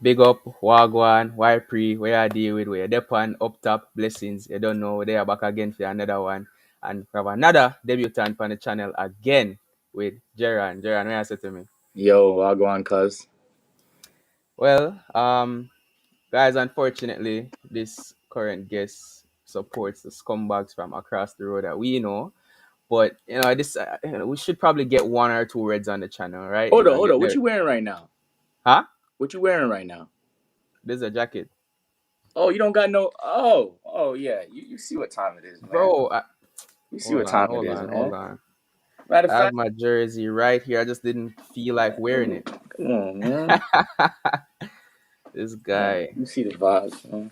Big up, Wagwan, Ypre, where I deal with, where Depan, up top, blessings. You don't know, they are back again for another one. And we have another debutant on the channel again with Jeran. Jeran, what you say to me? Yo, I'll go on, cuz. Well, guys, unfortunately, this current guest supports the scumbags from across the road that we know. But this we should probably get one or two reds on the channel, right? Hold on, hold Get on. What there. you wearing right now? Huh? What you wearing right now? This is a jacket, Oh, you don't got no. Oh, yeah. You see what time it is, man. bro. You see Hold what on, time it hold is, on, hold man. on. Matter of I have fact, my jersey right here. I just didn't feel like wearing it. come on, man. This Come on. guy. You see the vibes, man.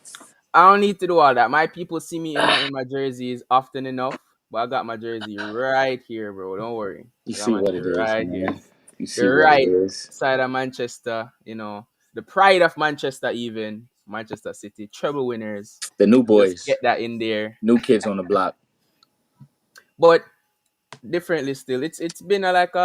I don't need to do all that. My people see me in my jerseys often enough, but I got my jersey right here, bro. Don't worry. You I got see my what jersey it is, right here. man. You The see what it right is. side of Manchester, the pride of Manchester, even Manchester City, treble winners. The new Just boys, get that in there. new kids on the block, But differently still, it's been like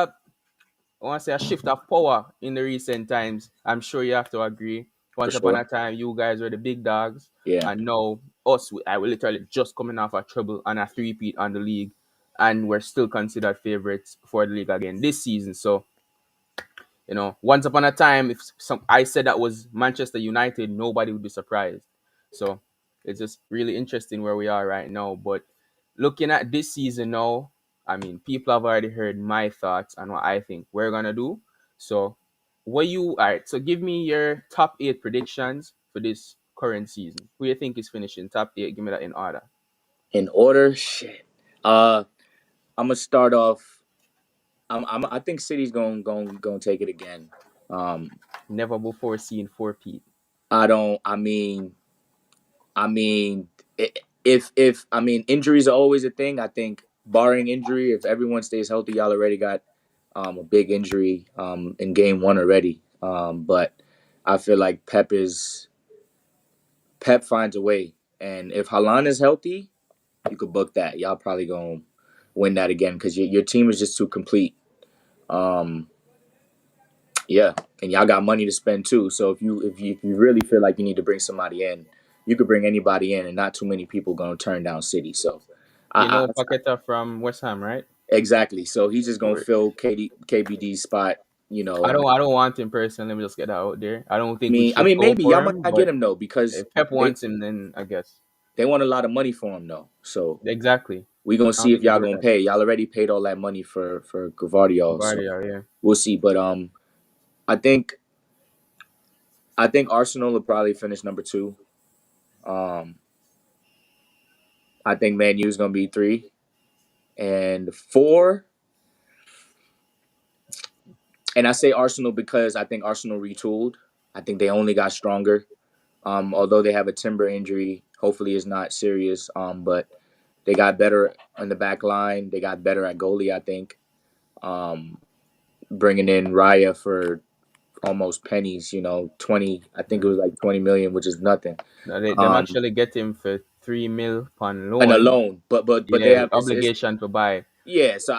I want to say a shift of power in the recent times. I'm sure you have to agree. for Once upon sure. a time, you guys were the big dogs, Yeah. and now us, I will literally just coming off a treble and a three-peat on the league, and we're still considered favorites for the league again this season. So once upon a time, if I said that was Manchester United, nobody would be surprised. So it's just really interesting where we are right now. But looking at this season now, I mean, people have already heard my thoughts on what I think we're gonna do. So, all right? So give me your top eight predictions for this current season. Who you think is finishing top eight? Give me that in order. In order, shit. Uh, I'm gonna start off. I think City's gonna take it again. Um, Never before seen four-peat. I don't. I mean, if I mean injuries are always a thing. I think barring injury, if everyone stays healthy, y'all already got a big injury in game one already. But I feel like Pep finds a way, and if Haaland is healthy, you could book that. Y'all probably gonna win that again because your team is just too complete. Um, Yeah, and y'all got money to spend too. So if you really feel like you need to bring somebody in, you could bring anybody in, and not too many people gonna turn down City. So, Paqueta from West Ham, right? exactly. So he's just gonna Or fill KBD's spot. I And don't I don't want him personally. Let me just get that out there. I don't I think we mean, I should mean, go maybe y'all for might him, not get but him though because if Pep they wants him, then I guess they want a lot of money for him though. So exactly. we gonna I don't see if think it's y'all worth gonna that. pay. Y'all already paid all that money for Gavardiol, so Guardiola, yeah. we'll see. But I think I think Arsenal will probably finish number two. Um, I think Man U is gonna be three. And four, and I say Arsenal because I think Arsenal retooled. I think they only got stronger. Although they have a timber injury, hopefully it's not serious. But they got better on the back line. They got better at goalie, I think. Um, Bringing in Raya for almost pennies, 20, I think it was like 20 million, which is nothing. No, them Um, actually get him for 3 mil on and loan. alone, but they Yeah, have with it's obligation to buy. yeah. So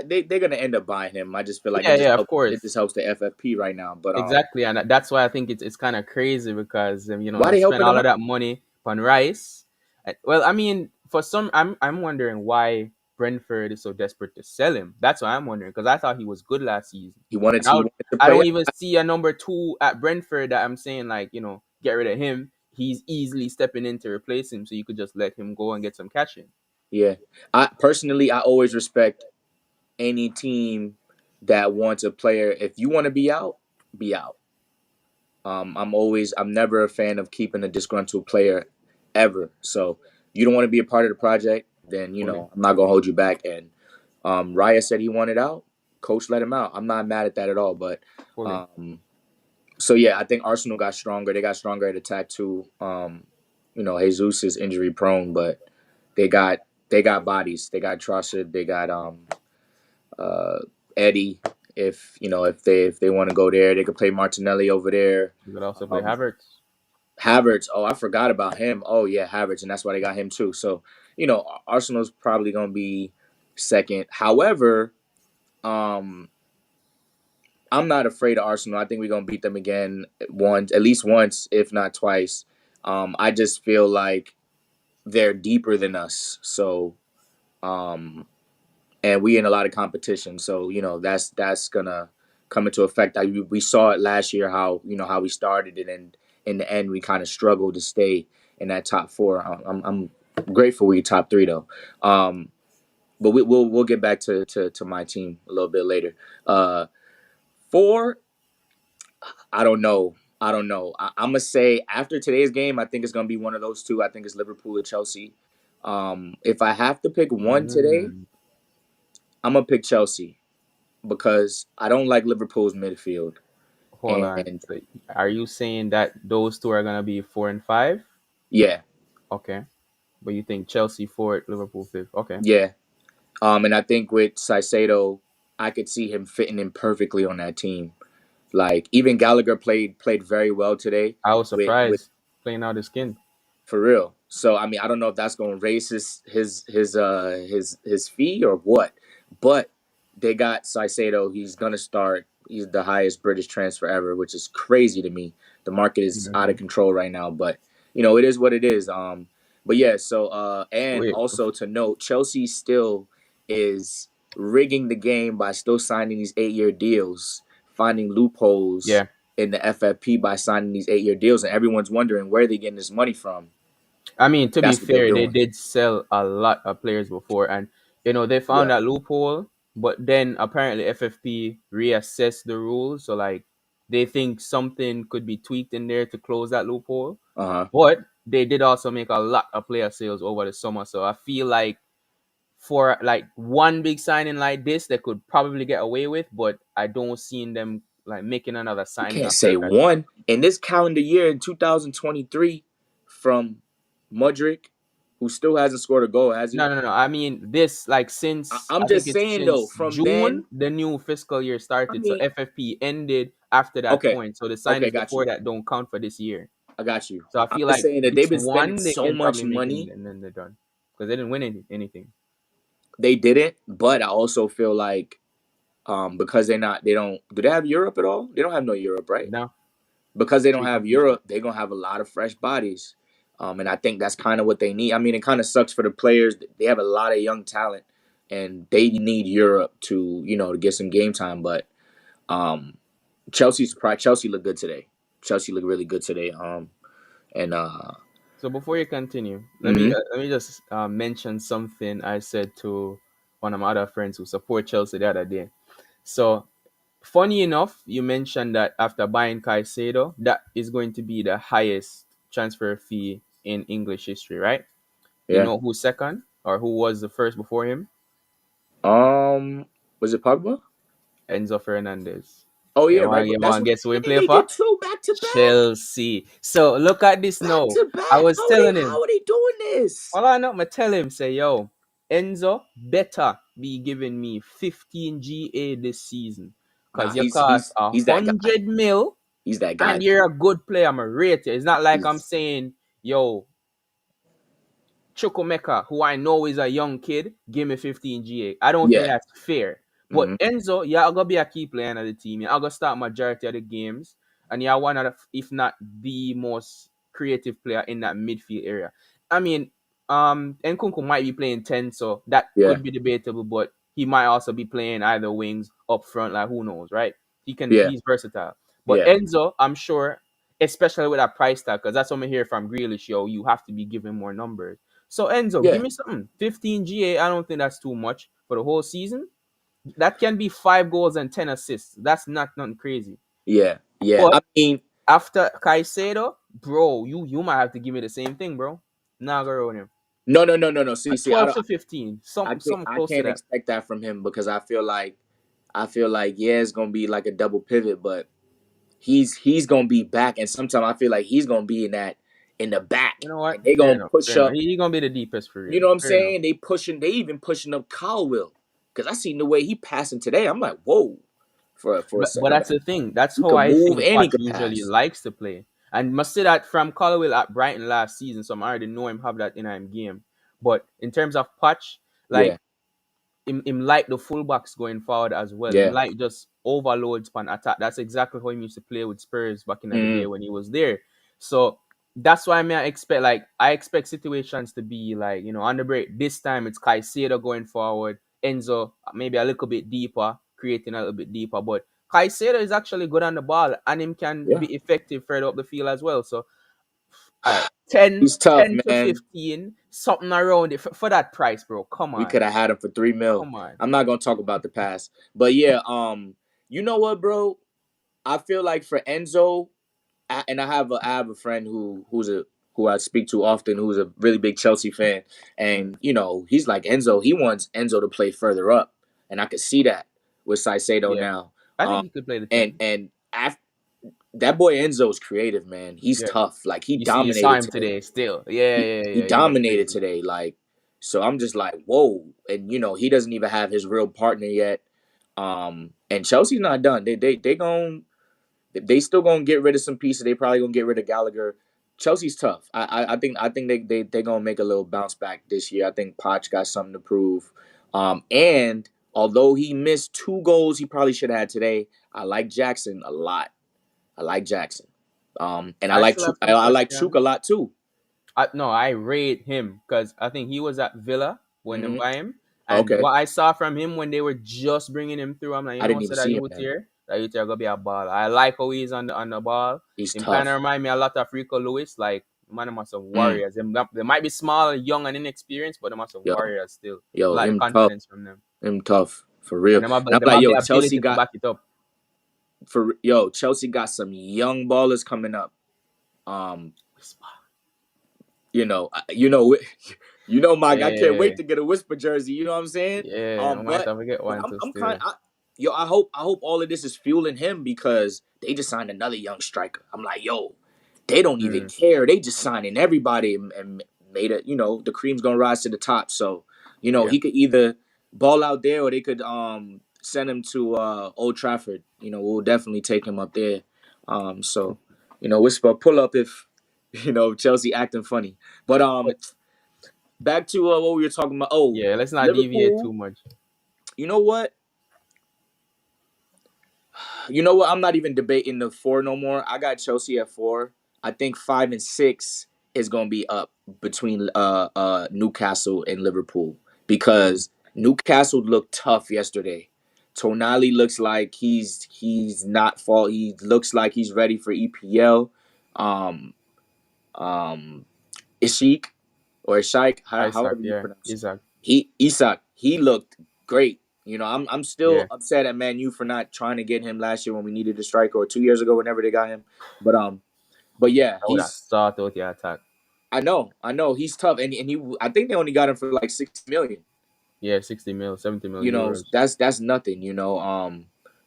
they're gonna end up buying him. I just feel like Yeah, yeah, of it course. just helps the FFP right now. But Exactly, and that's why I think it's kind of crazy because why you they spend helping all them of out? that money on Rice. Well, I mean, for some, I'm wondering why Brentford is so desperate to sell him. That's what I'm wondering because I thought he was good last season, and He wanted to I play. don't even see a number two at Brentford that I'm saying like get rid of him. He's easily stepping in to replace him, so you could just let him go and get some cash in. Yeah, I always respect any team that wants a player. If you want to be out, be out. I'm never a fan of keeping a disgruntled player ever. So you don't want to be a part of the project, then Fully, I'm not gonna hold you back. And Raya said he wanted out. Coach let him out. I'm not mad at that at all. But fully. um, so yeah, I think Arsenal got stronger. They got stronger at attack too. Jesus is injury prone, but they got they got bodies. They got Trossard. They got uh, Eddie. If they want to go there, they could play Martinelli over there. You could also play Um, Havertz. Havertz. Oh, I forgot about him. Oh yeah, Havertz, and that's why they got him too. So Arsenal's probably gonna be second. However, um, I'm not afraid of Arsenal. I think we're gonna beat them again once, at least once, if not twice. I just feel like they're deeper than us. So, um, and we in a lot of competition. So that's gonna come into effect. We saw it last year how how we started it, and in the end we kind of struggled to stay in that top four. I'm grateful we top three though. But we'll get back to my team a little bit later. Four, I don't know. I don't know. I'm gonna say after today's game, I think it's gonna be one of those two. I think it's Liverpool or Chelsea. If I have to pick one today, Mm, I'm gonna pick Chelsea because I don't like Liverpool's midfield. hold on. And So are you saying that those two are gonna be 4 and 5? yeah, Okay. But you think Chelsea fourth, Liverpool fifth? Okay. yeah. And I think with Saicedo, I could see him fitting in perfectly on that team. Like even Gallagher played very well today I was with surprised playing out the skin. for real. So I mean, I don't know if that's going to raise his fee or what, but they got Saicedo. He's going to start. He's the highest British transfer ever, which is crazy to me. The market is out of Hmm. control right now, but it is what it is. But yeah. So and Wait. also to note, Chelsea still is rigging the game by still signing these 8-year deals, finding loopholes Yeah. in the FFP by signing these 8-year deals, and everyone's wondering where they're getting this money from. I mean, to be That's what they're fair, they doing. did sell a lot of players before, and they found Yeah. that loophole. But then apparently FFP reassessed the rules, so like they think something could be tweaked in there to close that loophole. Uh huh. But they did also make a lot of player sales over the summer, so I feel like for like one big signing like this, they could probably get away with. But I don't see them like making another You signing can't after say that. one in this calendar year in 2023 from Mudrick, who still hasn't scored a goal, has he? No, no, no. I mean, this like since I'm I think just it's saying though. since From June then, the new fiscal year I started. So mean, FFP ended after that okay, point. So the okay, signings got before you. that don't count for this year. I got you. So I I'm feel just like saying that they've this been spending one they so can much probably make it money. and then they're done because they didn't win anything. They didn't, but I also feel like because they don't do they have Europe at all? They don't have no Europe, right? No, Because they don't three have competition. Europe, they're gonna have a lot of fresh bodies. And I think that's kind of what they need. I mean, it kind of sucks for the players. They have a lot of young talent, and they need Europe to to get some game time. But um, Chelsea looked good today. Chelsea looked really good today. And So before you continue, mhm. let me just mention something I said to one of my other friends who support Chelsea the other day. So funny enough, you mentioned that after buying Caicedo, that is going to be the highest transfer fee in English history, right? You Yeah. know who's second or who was the first before him? Was it Pogba? Enzo Fernandez. Oh yeah, You right. want But you that's want what to I'm guess who he saying. play They for? did two back to back, Chelsea. So look at this back now. to I back. was telling How him, are they doing this? well, I know, I tell him, say, yo, Enzo better be giving me 15 GA this season. Nah, Cause you cost a he's that guy. hundred mil He's that guy. and you're a good player. I'm a rate you. It's not like I'm He's saying, yo, Chukwemeka, who I know is a young kid, give me 15 GA. I don't think yeah. that's fair. But Hmm. Enzo, yeah, I'm gonna be a key player of the team. Yeah, I'm gonna start majority of the games. And yeah, one of the, if not the most creative player in that midfield area. I mean, Nkunku might be playing 10, so that Yeah. could be debatable, but he might also be playing either wings up front, like who knows, right? Yeah. He's versatile. But Yeah. Enzo, I'm sure, especially with that price tag, because that's what I hear from Grealish, yo, you have to be giving more numbers. So Enzo, give Yeah. me something. 15 GA. I don't think that's too much for the whole season. That can be 5 goals and 10 assists. That's not nothing crazy. Yeah. Yeah. But I mean, after Caicedo, bro, you might have to give me the same thing, bro. Nah, go around him. no, no, no, no, no. A See, 12 to 15. Something I close to can't that. expect that from him because I feel like yeah, it's gonna be like a double pivot, but he's gonna be back, and sometimes I feel like he's gonna be in the back, You know what? and they Fair gonna enough. push Fair enough. up. He gonna be the deepest for You real. know what I'm Fair enough. saying? They even pushing up Caldwell because I seen the way he passing today. I'm like, whoa, for a But center back, that's the thing. That's he how could I move think and he Poch could usually pass. likes to play. And must say that from Colwell at Brighton last season, so I already know him have that in him game. But in terms of Poch, Yeah, like him like the fullbacks going forward as well. Him Yeah. like just overloads pan attack. That's exactly how he used to play with Spurs back in the day Mm, when he was there. So that's why I expect, like, I expect situations to be like, on the break. This time it's Caicedo going forward, Enzo maybe a little bit deeper, creating a little bit deeper. But Caicedo is actually good on the ball and him can yeah. be effective further up the field as well. So all right, 10, He's tough, 10 to man. 15, something around it for that price, bro. Come We on. could have had him for 3 mil. Come on. I'm not gonna talk about the past, but yeah. You know what, bro? I feel like for Enzo, and I have a friend who I speak to often, who's a really big Chelsea fan, and he's like Enzo. He wants Enzo to play further up, and I could see that with Saicedo Yeah. now. I think Um, he could play the and 10. and af that boy Enzo's creative, man. He's Yeah. tough. Like he You saw dominated him today. today still. Yeah, He yeah, he yeah. He looked dominated crazy. today. Like, so I'm just like, whoa. And he doesn't even have his real partner yet. And Chelsea's not done. They still gonna get rid of some pieces. They probably gonna get rid of Gallagher. Chelsea's tough. I think they gonna make a little bounce back this year. I think Poch got something to prove. And although he missed 2 goals he probably should have had today, I like Jackson a lot. I like Jackson. And I I like still have Chuk, some I like Chuk questions. a lot too. No, I rate him because I think he was at Villa when they Hmm. buy him. And Okay, what I saw from him when they were just bringing him through, I'm like, I didn't even so that see him youth then. here, gonna be a ball. I like how he's on the ball. He's Him kind of tough. remind me a lot of Rico Lewis, like man, them are some Mm, warriors. They might be small, young, and inexperienced, but they are some yo, warriors still. I yo, like the him tough. confidence from them, Him tough for real. and And I'm them like, have yo, the Chelsea ability to got back it up. Chelsea got some young ballers coming up. Um, Mike. I can't Yeah, wait to get a Whisper jersey. You know what I'm saying? yeah. I might But have to get one too I'm kind still. of, yo. I hope all of this is fueling him because they just signed another young striker. I'm like, yo, they don't even Mm, care. They just signing everybody and made it. The cream's gonna rise to the top. So yeah. he could either ball out there or they could send him to Old Trafford. We'll definitely take him up there. So Whisper pull up if Chelsea acting funny. But But back to what we were talking about. Oh, yeah, let's not deviate too Liverpool. much. You know what? You know what? I'm not even debating the 4 no more. I got Chelsea at 4. I think 5 and 6 is gonna be up between Newcastle and Liverpool Mm. because Newcastle looked tough yesterday. Tonali looks like he's not fall. He looks like he's ready for EPL. Um, um, Ishik or Ishike, Isaac, however you yeah, pronounce it. Isaac, Isak, he looked great. I'm yeah. still upset at Man U for not trying to get him last year when we needed a striker or 2 years ago whenever they got him. But yeah, I would have started out the attack. I know he's tough and he I think they only got him for like 6 million. Yeah, 60 mil, 70 mil euros. That's nothing.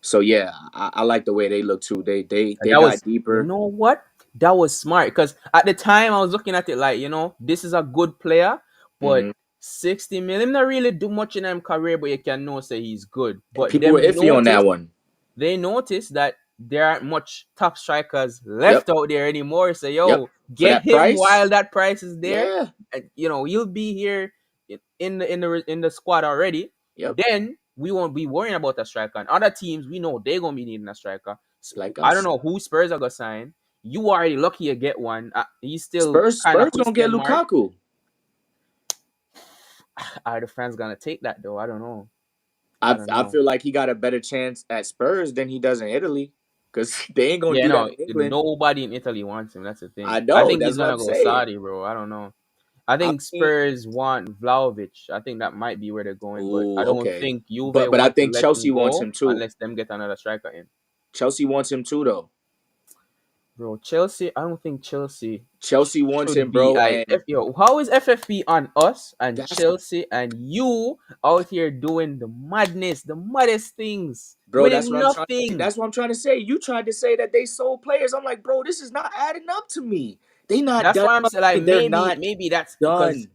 So yeah, I like the way they look too. And They that was, got deeper. what? That was smart because at the time I was looking at it like, this is a good player, but Hmm. 60 mil, him not really do much in him career, but you can know say he's good. And But people were them iffy on that notice one. they notice that there aren't much top strikers Yep, left out there anymore. So yep. yo, For get that him price, while that price is there, yeah, and you'll be here in the squad already. yep. Then we won't be worrying about a striker. And other teams, we know they're gonna be needing a striker. So, Like I don't us. know who Spurs are gonna sign. You already lucky you get one. He's still kind Spurs of gonna get question mark. Lukaku. Are the fans gonna take that though? I don't know. I I don't I know. feel like he got a better chance at Spurs than he does in Italy, because they ain't gonna Yeah, do that no, in England. nobody in Italy wants him. That's the I thing. I know. think he's That's what gonna I'm go saying. Saudi, bro. I don't know. I I think mean, Spurs want Vlahovic. I think that might be where they're going, but I oh, don't okay. think Juve But I want to think let Chelsea him wants go him too. unless them get another striker in. Chelsea wants him too, though. Bro, Chelsea. I don't think Chelsea Chelsea wants should him, be. bro, and How is FFP on us and that's Chelsea and you out here doing the madness, the maddest things, bro. That's winning what I'm trying. nothing? That's what I'm trying to say. You tried to say that they sold players. I'm like, bro, this is not adding up to me. They not That's done. why I'm saying like They're maybe not maybe that's because done.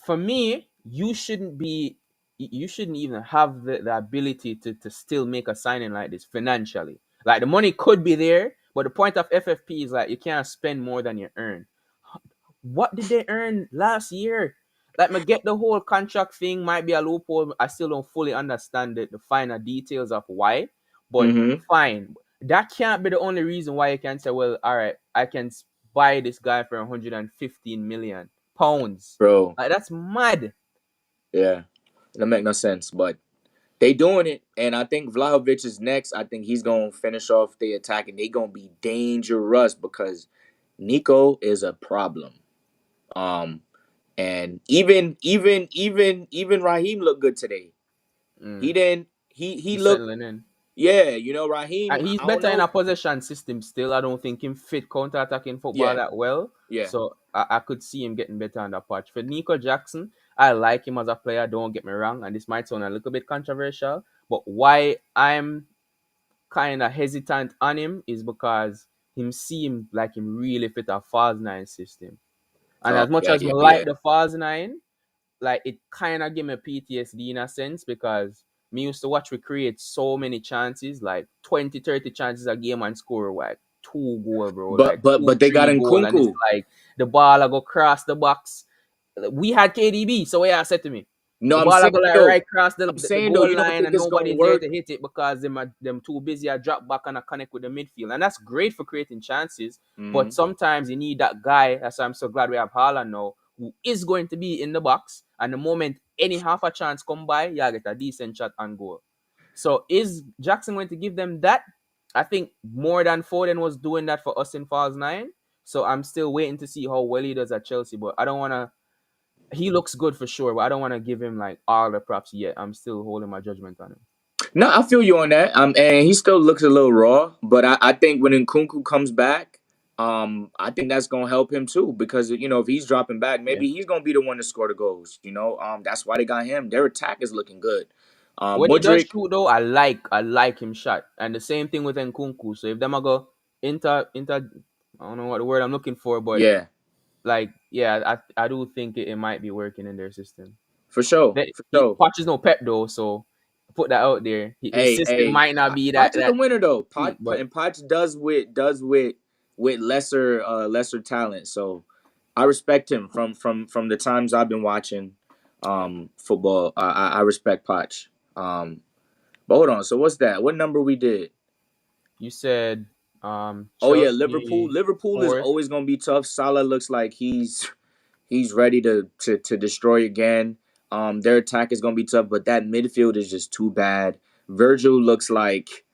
for me, you shouldn't even have the ability to still make a signing like this financially. Like the money could be there, but the point of FFP is like you can't spend more than you earn. What did they earn last year? like me get the whole contract thing might be a loophole. I still don't fully understand the finer details of why, but Mm-hmm. fine. That can't be the only reason why you can say, well, all right, I can buy this guy for 115 million pounds. Bro. Like that's mad. Yeah. That make no sense, but they doing it, and I think Vlahovic is next. I think he's gonna finish off the attack, and they gonna be dangerous because Nico is a problem. Um, and even Raheem looked good today. He Mm. didn't. He He's looked. settling in. Yeah, you know Raheem. And he's I don't better in a know. possession system still. I don't think him fit counter attacking football Yeah, that well. yeah. So I could see him getting better on that patch. For Nico Jackson, I like him as a player, don't get me wrong. And this might sound a little bit controversial, but why I'm kind of hesitant on him is because him seem like him really fit a false nine system. And as much Yeah, as me yeah, like yeah. the false nine, like it kind of give me PTSD in a sense because me used to watch we create so many chances, like 20, 30 chances a game and score like 2 goal, bro, But like but two, but they got three goal, and it's Nkunku. like the ball I go cross the box. We had KDB, so yeah, said to me. No, The I'm ball I saying go like though. right across I'm the saying though. goal You don't line think and it's gonna nobody's there work? to hit it because them too busy. I drop back and I connect with the midfield. And that's great for creating chances. But Mm-hmm. sometimes you need that guy. That's why I'm so glad we have Haaland now, who is going to be in the box. And the moment any half a chance come by, you get a decent shot and goal. So is Jackson going to give them that? I think more than Foden was doing that for us in Falls 9. So I'm still waiting to see how well he does at Chelsea. But I don't want to he looks good for sure, but I don't want to give him like all the props yet. I'm still holding my judgment on him. No, I feel you on that. And he still looks a little raw, but I think when Nkunku comes back, I think that's gonna help him too because if he's dropping back, Yeah. maybe he's gonna be the one to score the goals. That's why they got him. Their attack is looking good. When he does Mudrick, shoot though, I like him shot. And the same thing with Nkunku. So if them a go inter I don't know what the word I'm looking for, but yeah, like yeah, I do think it might be working in their system. for sure, They, for sure. Poch is no pep though, so put that out there. His Hey, system hey, might not be Potts is a that winner though. sweet, but Potts does with lesser talent. So I respect him from the times I've been watching football. I respect Potts. But hold on. So what's that? What number we did? you said Oh yeah, Liverpool. Chelsea Liverpool is fourth. always gonna be tough. Salah looks like he's ready to destroy again. Their attack is gonna be tough, but that midfield is just too bad. Virgil looks like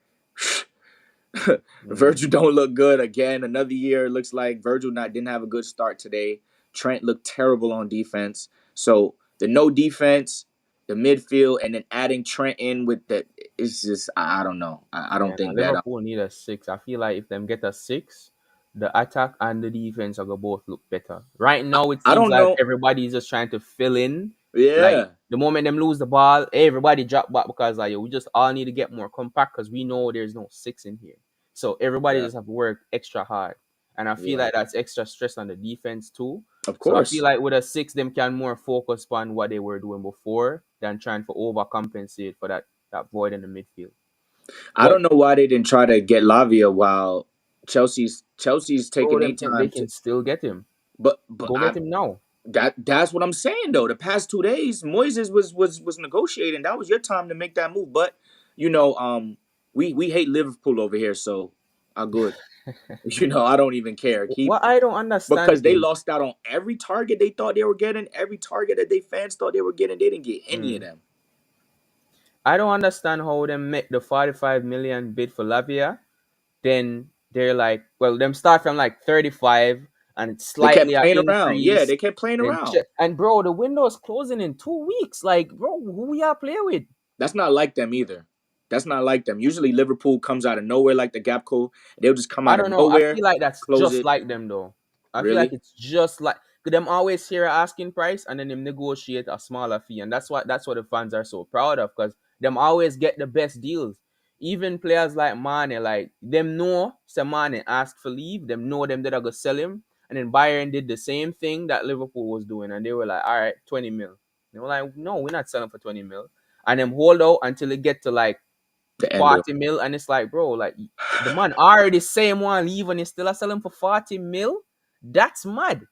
Mm, Virgil don't look good again. Another year it looks like Virgil not didn't have a good start today. Trent looked terrible on defense. So the no defense, the midfield, and then adding Trent in with the it's just I don't know. I yeah, don't nah, think that. Liverpool need a six. I feel like if them get a six, the attack and the defense are gonna both look better. Right now, it I seems don't like know. everybody's just trying to fill in. Like Yeah, the moment them lose the ball, everybody drop back because like yo, we just all need to get more compact because we know there's no six in here. So everybody yeah, just have to work extra hard, and I feel yeah. like that's extra stress on the defense too. Of So I feel course. like with a six, them can more focus on what they were doing before than trying to overcompensate for that void in the midfield. I But don't know why they didn't try to get Lavia while Chelsea's bro, taking their they time to. can still get him. But Go I get him now. that's what I'm saying though. The past 2 days, Moises was negotiating. That was your time to make that move. But you know, we hate Liverpool over here, so I'm good. I don't even care. Keep What I don't understand because they is, lost out on every target they thought they were getting, every target that they fans thought they were getting. They didn't get any of mm, them. I don't understand how them make the 45 million bid for Lavia. Then they're like, well, them start from like 35 and They slightly kept a playing around. Yeah, increase. they kept playing Then around. and bro, the window is closing in 2 weeks. Like, bro, who we are play with? That's not like them either. That's not like them. Usually Liverpool comes out of nowhere like the gap code. They'll just come I out of don't know. I nowhere, feel like that's close just it. like them though. I feel like Really? it's just like 'cause them always hear a asking price and then them negotiate a smaller fee, and that's what the fans are so proud of because them always get the best deals. Even players like Mane, like them know say Mane asked for leave, them know them that are gonna sell him, and then Bayern did the same thing that Liverpool was doing, and they were like, all right, 20 mil. They were like, no, we're not selling for 20 mil, and them hold out until it get to like The end of 40 mil, and it's like, bro, like the man already same one leave and he still are selling for 40 mil. That's mad.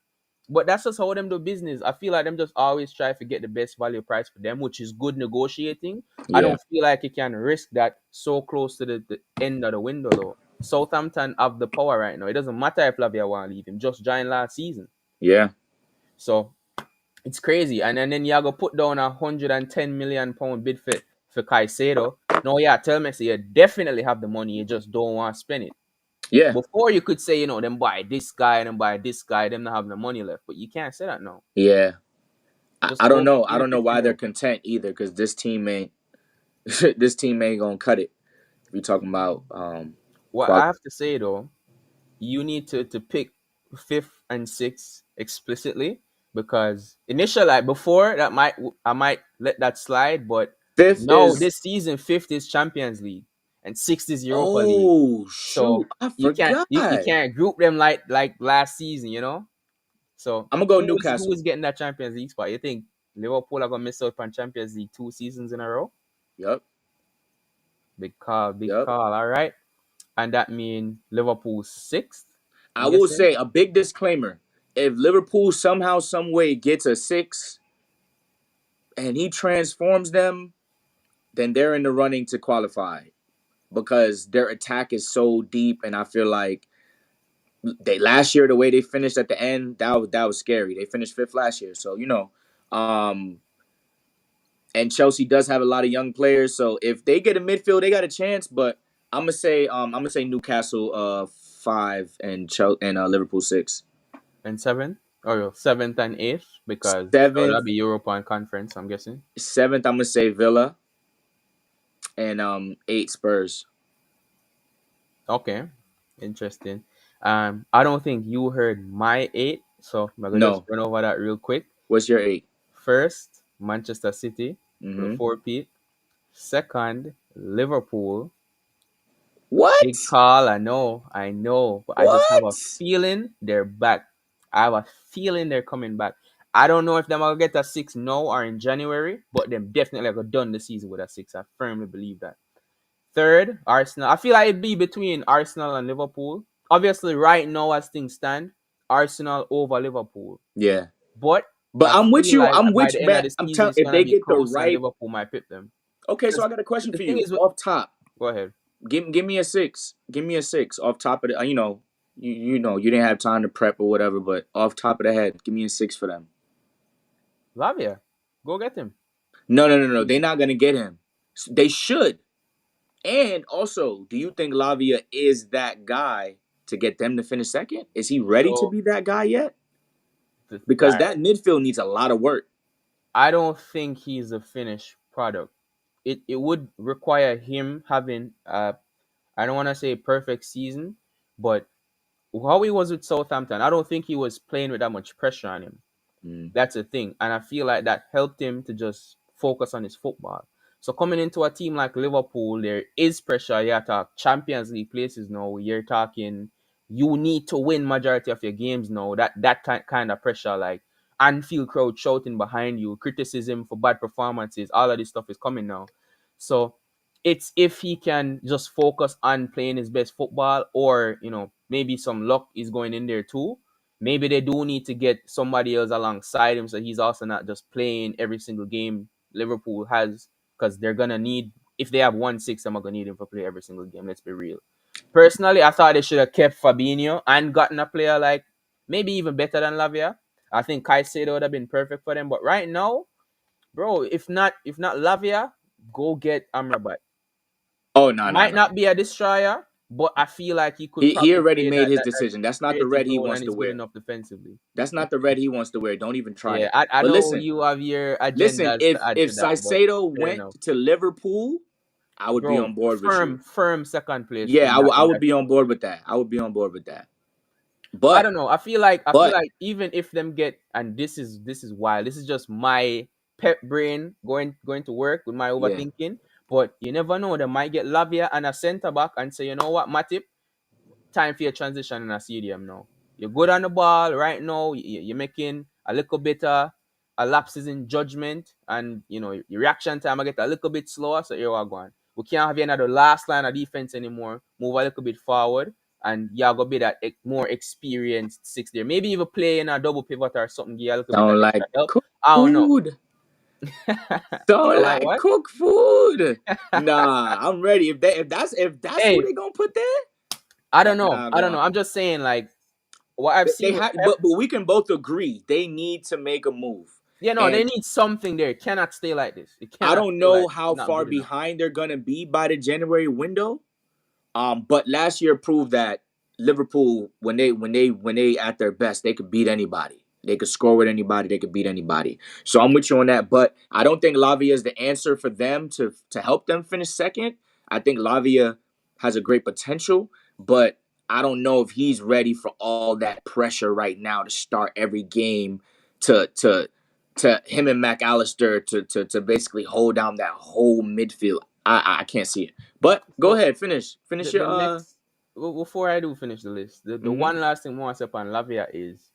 But that's just how them do business. I feel like them just always try to get the best value price for them, which is good negotiating. I Yeah, don't feel like you can risk that so close to the end of the window though. Southampton have the power right now. It doesn't matter if Lavia want to leave him. Just joined last season. yeah, So it's crazy. And then you go put down £110 million bid for Caicedo. No, yeah, tell me, so you definitely have the money. You just don't want to spend it. yeah, Before you could say, them buy this guy and then buy this guy, them not have the money left. But you can't say that now. yeah. Just I don't focus know. on I your don't know why 50 they're mil. content either, because this team ain't this team ain't gonna cut it. If we talking about What I quality. have to say though, you need to pick fifth and sixth explicitly because initially, like before, that I might let that slide, but Fifth now is this season, fifth is Champions League and sixth is Europa League. oh shoot, So I you can't forgot. you can't group them like last season, So I'm gonna go who Newcastle. is getting that Champions League spot? You think Liverpool are gonna miss out on Champions League 2 seasons in a row? Yep, Big call, big yep. call. All right, and that means Liverpool sixth. I I'm will guessing. say a big disclaimer. If Liverpool somehow, some way gets a 6 and he transforms them, then they're in the running to qualify because their attack is so deep, and I feel like they last year the way they finished at the end that was scary. They finished fifth last year, so um, and Chelsea does have a lot of young players. So if they get a midfield, they got a chance. But I'm gonna say Newcastle 5 and Liverpool 6. And seventh, or seventh and eighth, because that'll Seventh, be Europa and Conference. I'm guessing. seventh, I'm gonna say Villa, and 8 Spurs. Okay, interesting. I don't think you heard my eight, so I'm gonna just No, run over that real quick. what's your 8? First, Manchester City for the Mm-hmm. four-peat. Second, Liverpool. What? Big call, I know, but I just have a What? feeling they're back. I have a feeling they're coming back. I don't know if them will get a six now or in January, but them definitely got done the season with a six. I firmly believe that. Third, Arsenal. I feel like it'd be between Arsenal and Liverpool. Obviously, right now as things stand, Arsenal over Liverpool. Yeah, But but I I'm with feel you. like I'm by with the you, end of man. the I'm season, telling. it's If gonna they be get the close and right, Liverpool might pick them. okay. So Because I got a question the for thing you. is, Off top, go ahead. give me a 6. Give me a 6 off top of the. You didn't have time to prep or whatever, but off top of the head, give me a 6 for them. Lavia, go get him. No, no, no, no. They're not gonna get him. They should. And also, do you think Lavia is that guy to get them to finish second? Is he ready to So, be that guy yet? all Because right, that midfield needs a lot of work. I don't think he's a finished product. It would require him having I don't want to say perfect season, but how he was with Southampton, I don't think he was playing with that much pressure on him. Mm, That's a thing. And I feel like that helped him to just focus on his football. So coming into a team like Liverpool, there is pressure. You talk Champions League places now. You're talking you need to win majority of your games now. That kind of pressure, like Anfield crowd shouting behind you, criticism for bad performances, all of this stuff is coming now. So it's if he can just focus on playing his best football, or maybe some luck is going in there too. Maybe they do need to get somebody else alongside him so he's also not just playing every single game Liverpool has, because they're gonna need, if they have 1-6, I'm gonna need him to play every single game. Let's be real. Personally, I thought they should have kept Fabinho and gotten a player like maybe even better than Lavia. I think Caicedo would have been perfect for them. But right now, bro, if not Lavia, go get Amrabat. oh no, no, Might no. not be a destroyer, but I feel like he could He probably already play made his that decision. That's not the creative red he role wants and to is good wear. enough defensively. That's not the red he wants to wear. Don't even try Yeah, that. I But know listen, you have your listen. agendas to If add if to that, but Saicedo fair went enough. to Liverpool, I would be Bro, on board with you. firm second place Yeah, in I would. that I in would that be on group. board with that. I would be on board with that. I But don't know. I feel like but even if them get, and this is wild. This is just my pep brain going to work with my yeah, overthinking. But you never know. They might get Lavia and a centre back and say, you know what, Matip, time for your transition in a stadium now. You're good on the ball right now. You're making a little bit a lapses in judgment, and your reaction time I get a little bit slower. So here we're going. We can't have you another last line of defense anymore. Move a little bit forward. and you're gonna be that more experienced six there. Maybe even play in a double pivot or something, give you a little bit of Sound extra like help. cook I don't know. food. So Sound like like what? cook food. Nah, I'm ready. If that's who Hey, they gonna put there, I don't know. nah, I don't know. man. I'm just saying, like what I've They seen with have, Pep. but we can both agree they need to make a move. Yeah, no, they And need something there. It cannot stay like this. It I cannot don't stay like know this. how It's not far good enough. behind they're gonna be by the January window. But last year proved that Liverpool, when they at their best, they could beat anybody. They could score with anybody. They could beat anybody. So I'm with you on that. But I don't think Lavia is the answer for them to help them finish second. I think Lavia has a great potential, but I don't know if he's ready for all that pressure right now to start every game to him and McAllister to basically hold down that whole midfield. I can't see it. But go So ahead, finish your the next before I do finish the list, the hmm one last thing I want to say upon Lavia is,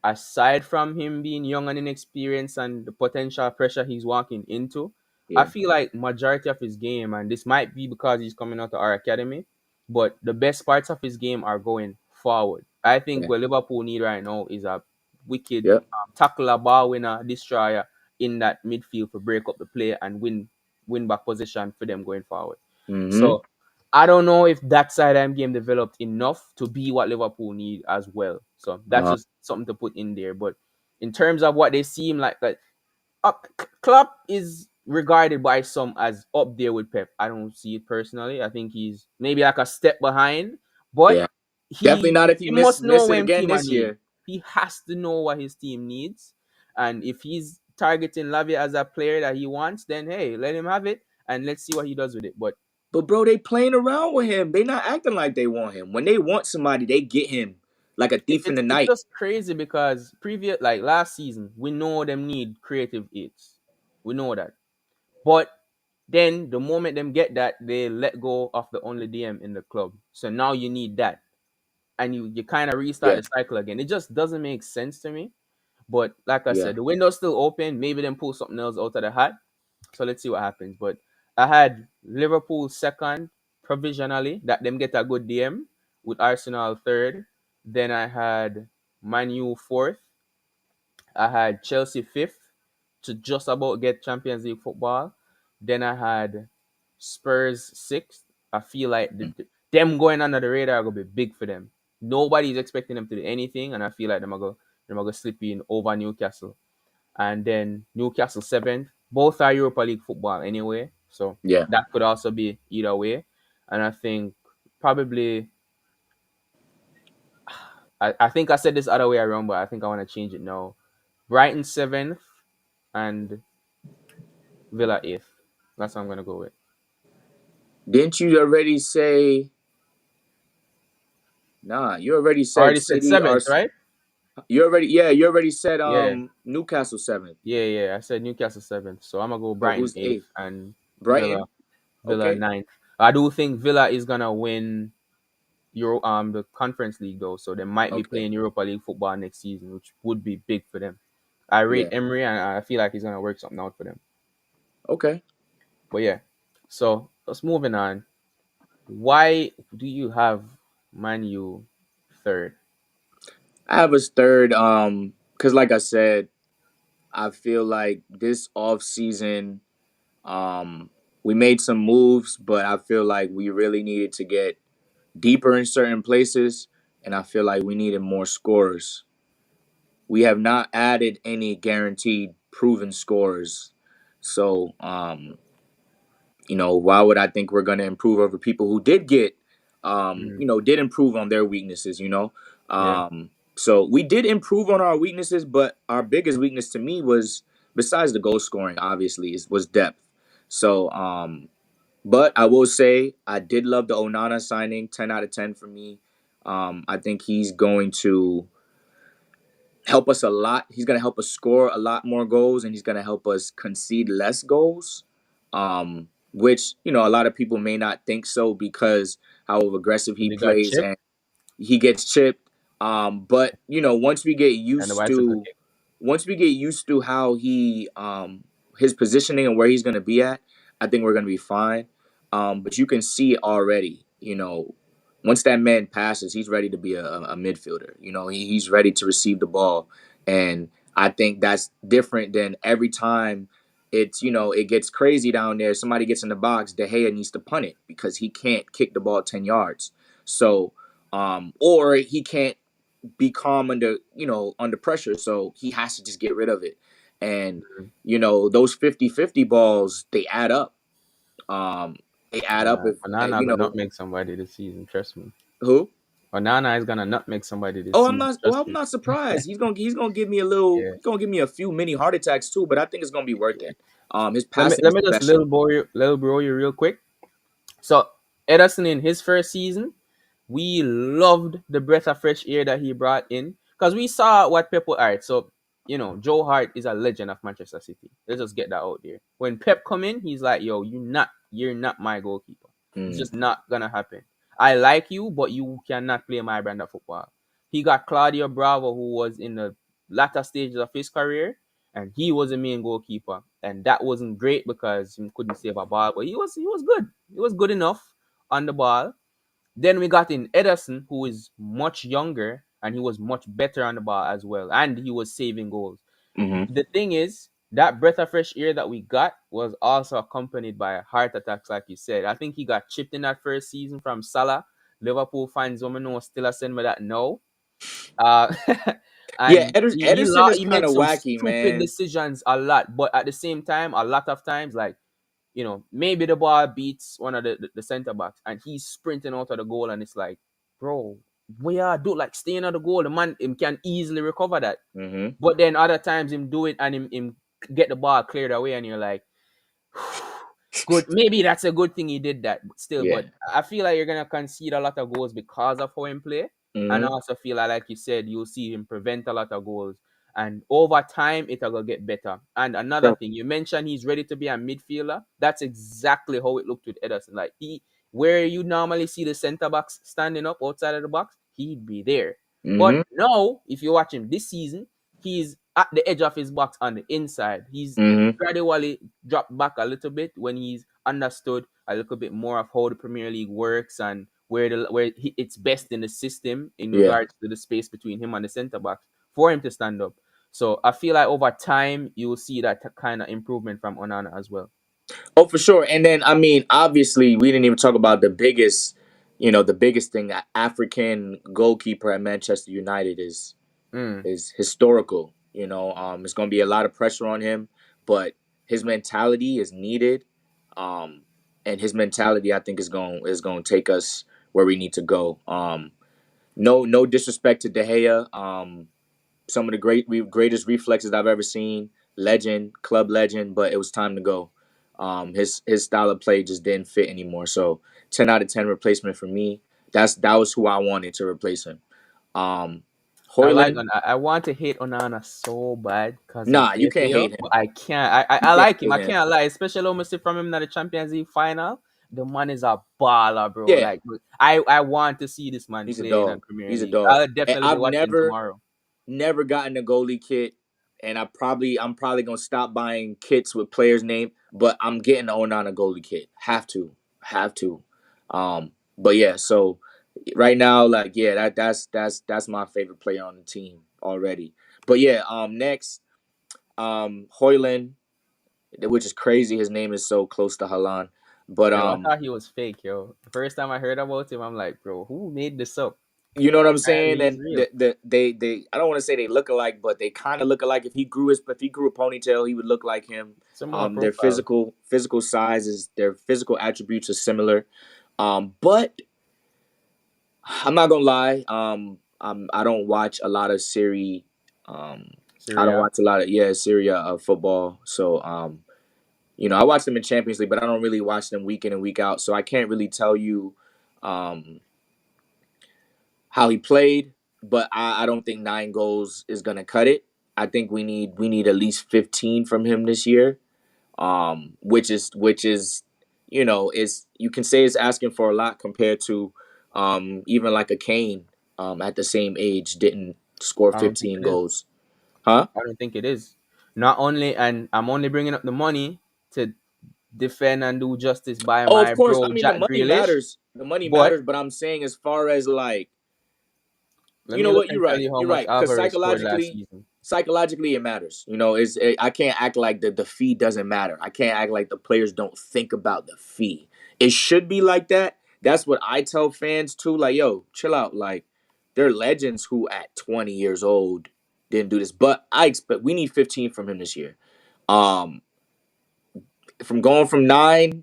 aside from him being young and inexperienced and the potential pressure he's walking into, I yeah, feel like majority of his game, and this might be because he's coming out of our academy, but the best parts of his game are going forward. I think yeah, what Liverpool need right now is a wicked yeah. tackler, ball winner, destroyer in that midfield to break up the play and win back position for them going forward. Mm-hmm. So I don't know if that sideline game developed enough to be what Liverpool need as well. So that's Uh, just something to put in there. But in terms of what they seem like Klopp is regarded by some as up there with Pep. I don't see it personally. I think he's maybe like a step behind, but yeah. Definitely he not if he he must know miss it when again team I this need. year. He has to know what his team needs, and if he's targeting Lavia as a player that he wants, then hey, let him have it, and let's see what he does with it. But But bro, they playing around with him. They not acting like they want him. When they want somebody, they get him like a thief in the it's night. just crazy because previous like last season, we know them need creative aids. We know that. But then the moment them get that, they let go of the only DM in the club. So now you need that. And you kind of restart Yeah, the cycle again. It just doesn't make sense to me. But like I yeah, said, the window's still open. Maybe them pull something else out of the hat. So let's see what happens. But I had Liverpool second provisionally, that them get a good DM, with Arsenal third. Then I had Man U fourth. I had Chelsea fifth to just about get Champions League football. Then I had Spurs sixth. I feel like them going under the radar will be big for them. Nobody's expecting them to do anything, and I feel like them are gonna slip in over Newcastle. And then Newcastle seventh. Both are Europa League football anyway, so yeah. that could also be either way. And I think probably I think I said this other way around, but I think I want to change it now. Brighton seventh and Villa eighth. That's what I'm gonna go with. Didn't you already say? Nah, you already I said already said City. Or seventh, right? you already, yeah, you already said Yeah, Newcastle seventh. yeah. I said Newcastle seventh, so I'm gonna go So Brighton who's eighth eighth? and Villa Brighton. Villa Okay, ninth. I do think Villa is gonna win the Conference League though, so they might be okay, playing Europa League football next season, which would be big for them. I rate yeah, Emery, and I feel like he's gonna work something out for them. okay. But yeah, so let's moving on. Why do you have Man U third? I have us third. Because like I said, I feel like this off season, we made some moves, but I feel like we really needed to get deeper in certain places, and I feel like we needed more scorers. We have not added any guaranteed proven scorers. So, why would I think we're going to improve over people who did get, Mm, did improve on their weaknesses. yeah, So we did improve on our weaknesses, but our biggest weakness to me was, besides the goal scoring, obviously, was depth. So, but I will say I did love the Onana signing, 10 out of 10 for me. I think he's going to help us a lot. He's going to help us score a lot more goals, and he's going to help us concede less goals. Which a lot of people may not think so because how aggressive he they got plays chipped, and he gets chipped. But and the bicycle kick. once we get used to how he his positioning and where he's going to be at, I think we're going to be fine. But you can see already, Once that man passes, he's ready to be a midfielder. You know, he's ready to receive the ball, and I think that's different than every time it's it gets crazy down there. Somebody gets in the box, De Gea needs to punt it because he can't kick the ball 10 yards. So, or he can't be calm under pressure, so he has to just get rid of it. And Mhm. those 50-50 balls, they add up. Um, they add up Yeah, if Banana gonna nutmeg somebody this season. Trust me. who. Banana is gonna nutmeg somebody this Oh, I'm season. not. Well, Trust I'm me. not surprised. He's gonna give me a little. Yeah. He's gonna give me a few mini heart attacks too. But I think it's gonna be worth it. His Let me passing let is me just special. little bro you real quick. So Ederson in his first season, we loved the breath of fresh air that he brought in because we saw what Pep. All right, so Joe Hart is a legend of Manchester City. Let's just get that out there. When Pep come in, he's like, "Yo, you're not my goalkeeper. It's Mm, just not gonna happen. I like you, but you cannot play my brand of football." He got Claudio Bravo, who was in the latter stages of his career, and he was the main goalkeeper, and that wasn't great because he couldn't save a ball, but he was good. He was good enough on the ball. Then we got in Ederson, who is much younger and he was much better on the ball as well, and he was saving goals. mm-hmm. The thing is, that breath of fresh air that we got was also accompanied by heart attacks, like you said. I think he got chipped in that first season from Salah. Liverpool fans, women know still a send me that no. Uh, Yeah, and Ederson is he kind made of some wacky, stupid man. decisions a lot, but at the same time, a lot of times, like maybe the ball beats one of the center backs and he's sprinting out of the goal, and it's like, bro, we are do like staying at the goal. The man him can easily recover that. Mm-hmm. But then other times him do it and him get the ball cleared away, and you're like, good. Maybe that's a good thing he did that, but still. Yeah. But I feel like you're gonna concede a lot of goals because of how him play, and I Mm-hmm. also feel like you said, you'll see him prevent a lot of goals, and over time it'll go get better. And another So. thing you mentioned, he's ready to be a midfielder. That's exactly how it looked with Ederson. Like where you normally see the centre backs standing up outside of the box, he'd be there. But Mm-hmm. now, if you watch him this season, he's at the edge of his box on the inside. He's Mm-hmm. gradually dropped back a little bit when he's understood a little bit more of how the Premier League works and it's best in the system in Yeah. regards to the space between him and the centre backs for him to stand up. So I feel like over time you will see that kind of improvement from Onana as well. Oh, for sure. And then I mean, obviously, we didn't even talk about the biggest thing. African goalkeeper at Manchester United Mm. is historical. It's going to be a lot of pressure on him, but his mentality is needed, um, and his mentality, I think, is going to take us where we need to go. No disrespect to De Gea. Some of the greatest reflexes I've ever seen. Legend, club legend, but it was time to go. His style of play just didn't fit anymore. So 10 out of 10 replacement for me. That was who I wanted to replace him. Um, I like Hoyland, on. I want to hate Onana so bad because of nah, you can't JPL, hate but him. I can't. I You can't like him. hate I him. can't lie, especially when I see from him in the Champions League final. The man is a baller, bro. Yeah, Like I want to see this man he's a play in a dog. Premier He's a League. dog. I'll And definitely be I've watching never gotten a goalie kit, and I'm probably gonna stop buying kits with players' name, but I'm getting the Onana goalie kit. Have to. But yeah, so right now, like, yeah, that's my favorite player on the team already. But yeah, next, Hoyland, which is crazy. His name is so close to Halan, but Yo, I thought he was fake, yo. The first time I heard about him, I'm like, bro, who made this up? you know what I'm saying? Apparently, he's And real. they I don't want to say they look alike, but they kind of look alike. If he grew a ponytail, he would look like him. Similar Their profile. physical sizes, their physical attributes are similar. But I'm not gonna lie. I don't watch a lot of Serie. Um, I don't Syria. watch a lot of Serie football. So I watch them in Champions League, but I don't really watch them week in and week out. So I can't really tell you. Um, how he played, but I don't think 9 goals is gonna cut it. I think we need at least 15 from him this year. Which is is you can say it's asking for a lot compared to even like a Kane at the same age didn't score I don't think 15 it is. goals. Huh? I don't think it is. Not only, and I'm only bringing up the money to defend and do justice by Oh, of my course. bro I mean, the Jack money Grealish. matters. The money But matters, but I'm saying as far as like, let you me know look what? and You're tell right. you how You're much right. Because Alvarez scored last psychologically, season. psychologically it matters. I can't act like the fee doesn't matter. I can't act like the players don't think about the fee. It should be like that. That's what I tell fans too. Like, yo, chill out. Like, they're legends who at 20 years old didn't do this. But I expect we need 15 from him this year. Um, from going from 9 to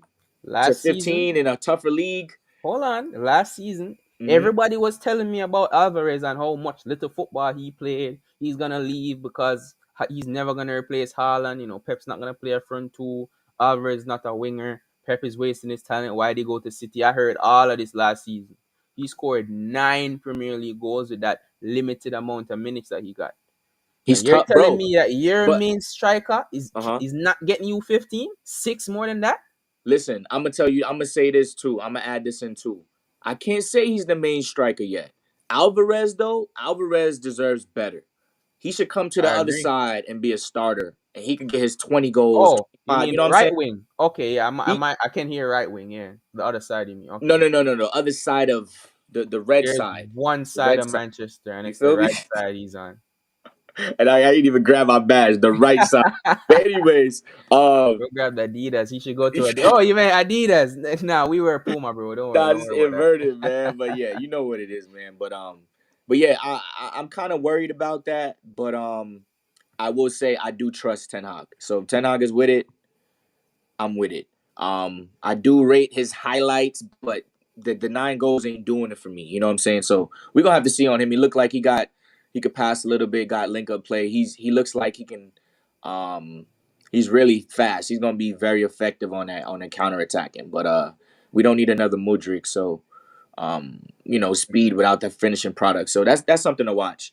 Last season, 15 in a tougher league. hold on, last season, Hmm. everybody was telling me about Alvarez and how much little football he played. He's gonna leave because he's never gonna replace Haaland. You know, Pep's not gonna play a front two. Alvarez is not a winger. Pep is wasting his talent. Why did he go to City? I heard all of this last season. He scored 9 Premier League goals with that limited amount of minutes that he got. He's And you're tough, telling bro. me that your But main striker is uh-huh. is not getting you 15, six more than that? Listen, I'm gonna tell you, I'm gonna say this too. I'm gonna add this in too. I can't say he's the main striker yet. Alvarez, though, Alvarez deserves better. He should come to the I other agree. side and be a starter, and he can get his 20 goals, Oh, you 25. mean You know what I'm right saying? wing? Okay, yeah, He I can hear right wing. Yeah, the other side you mean? no, Okay, no, no, no, no. Other side of the red there's side, one the side red of side. Manchester, and You it's the feel me? right side he's on. And I didn't even grab my badge, the right side. But anyways, Go grab the Adidas. He should go to Adidas. Oh, you meant Adidas? Nah, we wear Puma, bro. nah, Don't just worry about inverted, man. But yeah, you know what it is, man. But yeah, I'm kind of worried about that. But I will say I do trust Ten Hag. So if Ten Hag is with it, I'm with it. I do rate his highlights, but the 9 goals ain't doing it for me. You know what I'm saying? So we're gonna have to see on him. He looked like he could pass a little bit, got link up play. He looks like he can he's really fast. He's gonna be very effective on that counter attacking. But we don't need another Mudrik, so speed that. without the finishing product. So that's something to watch.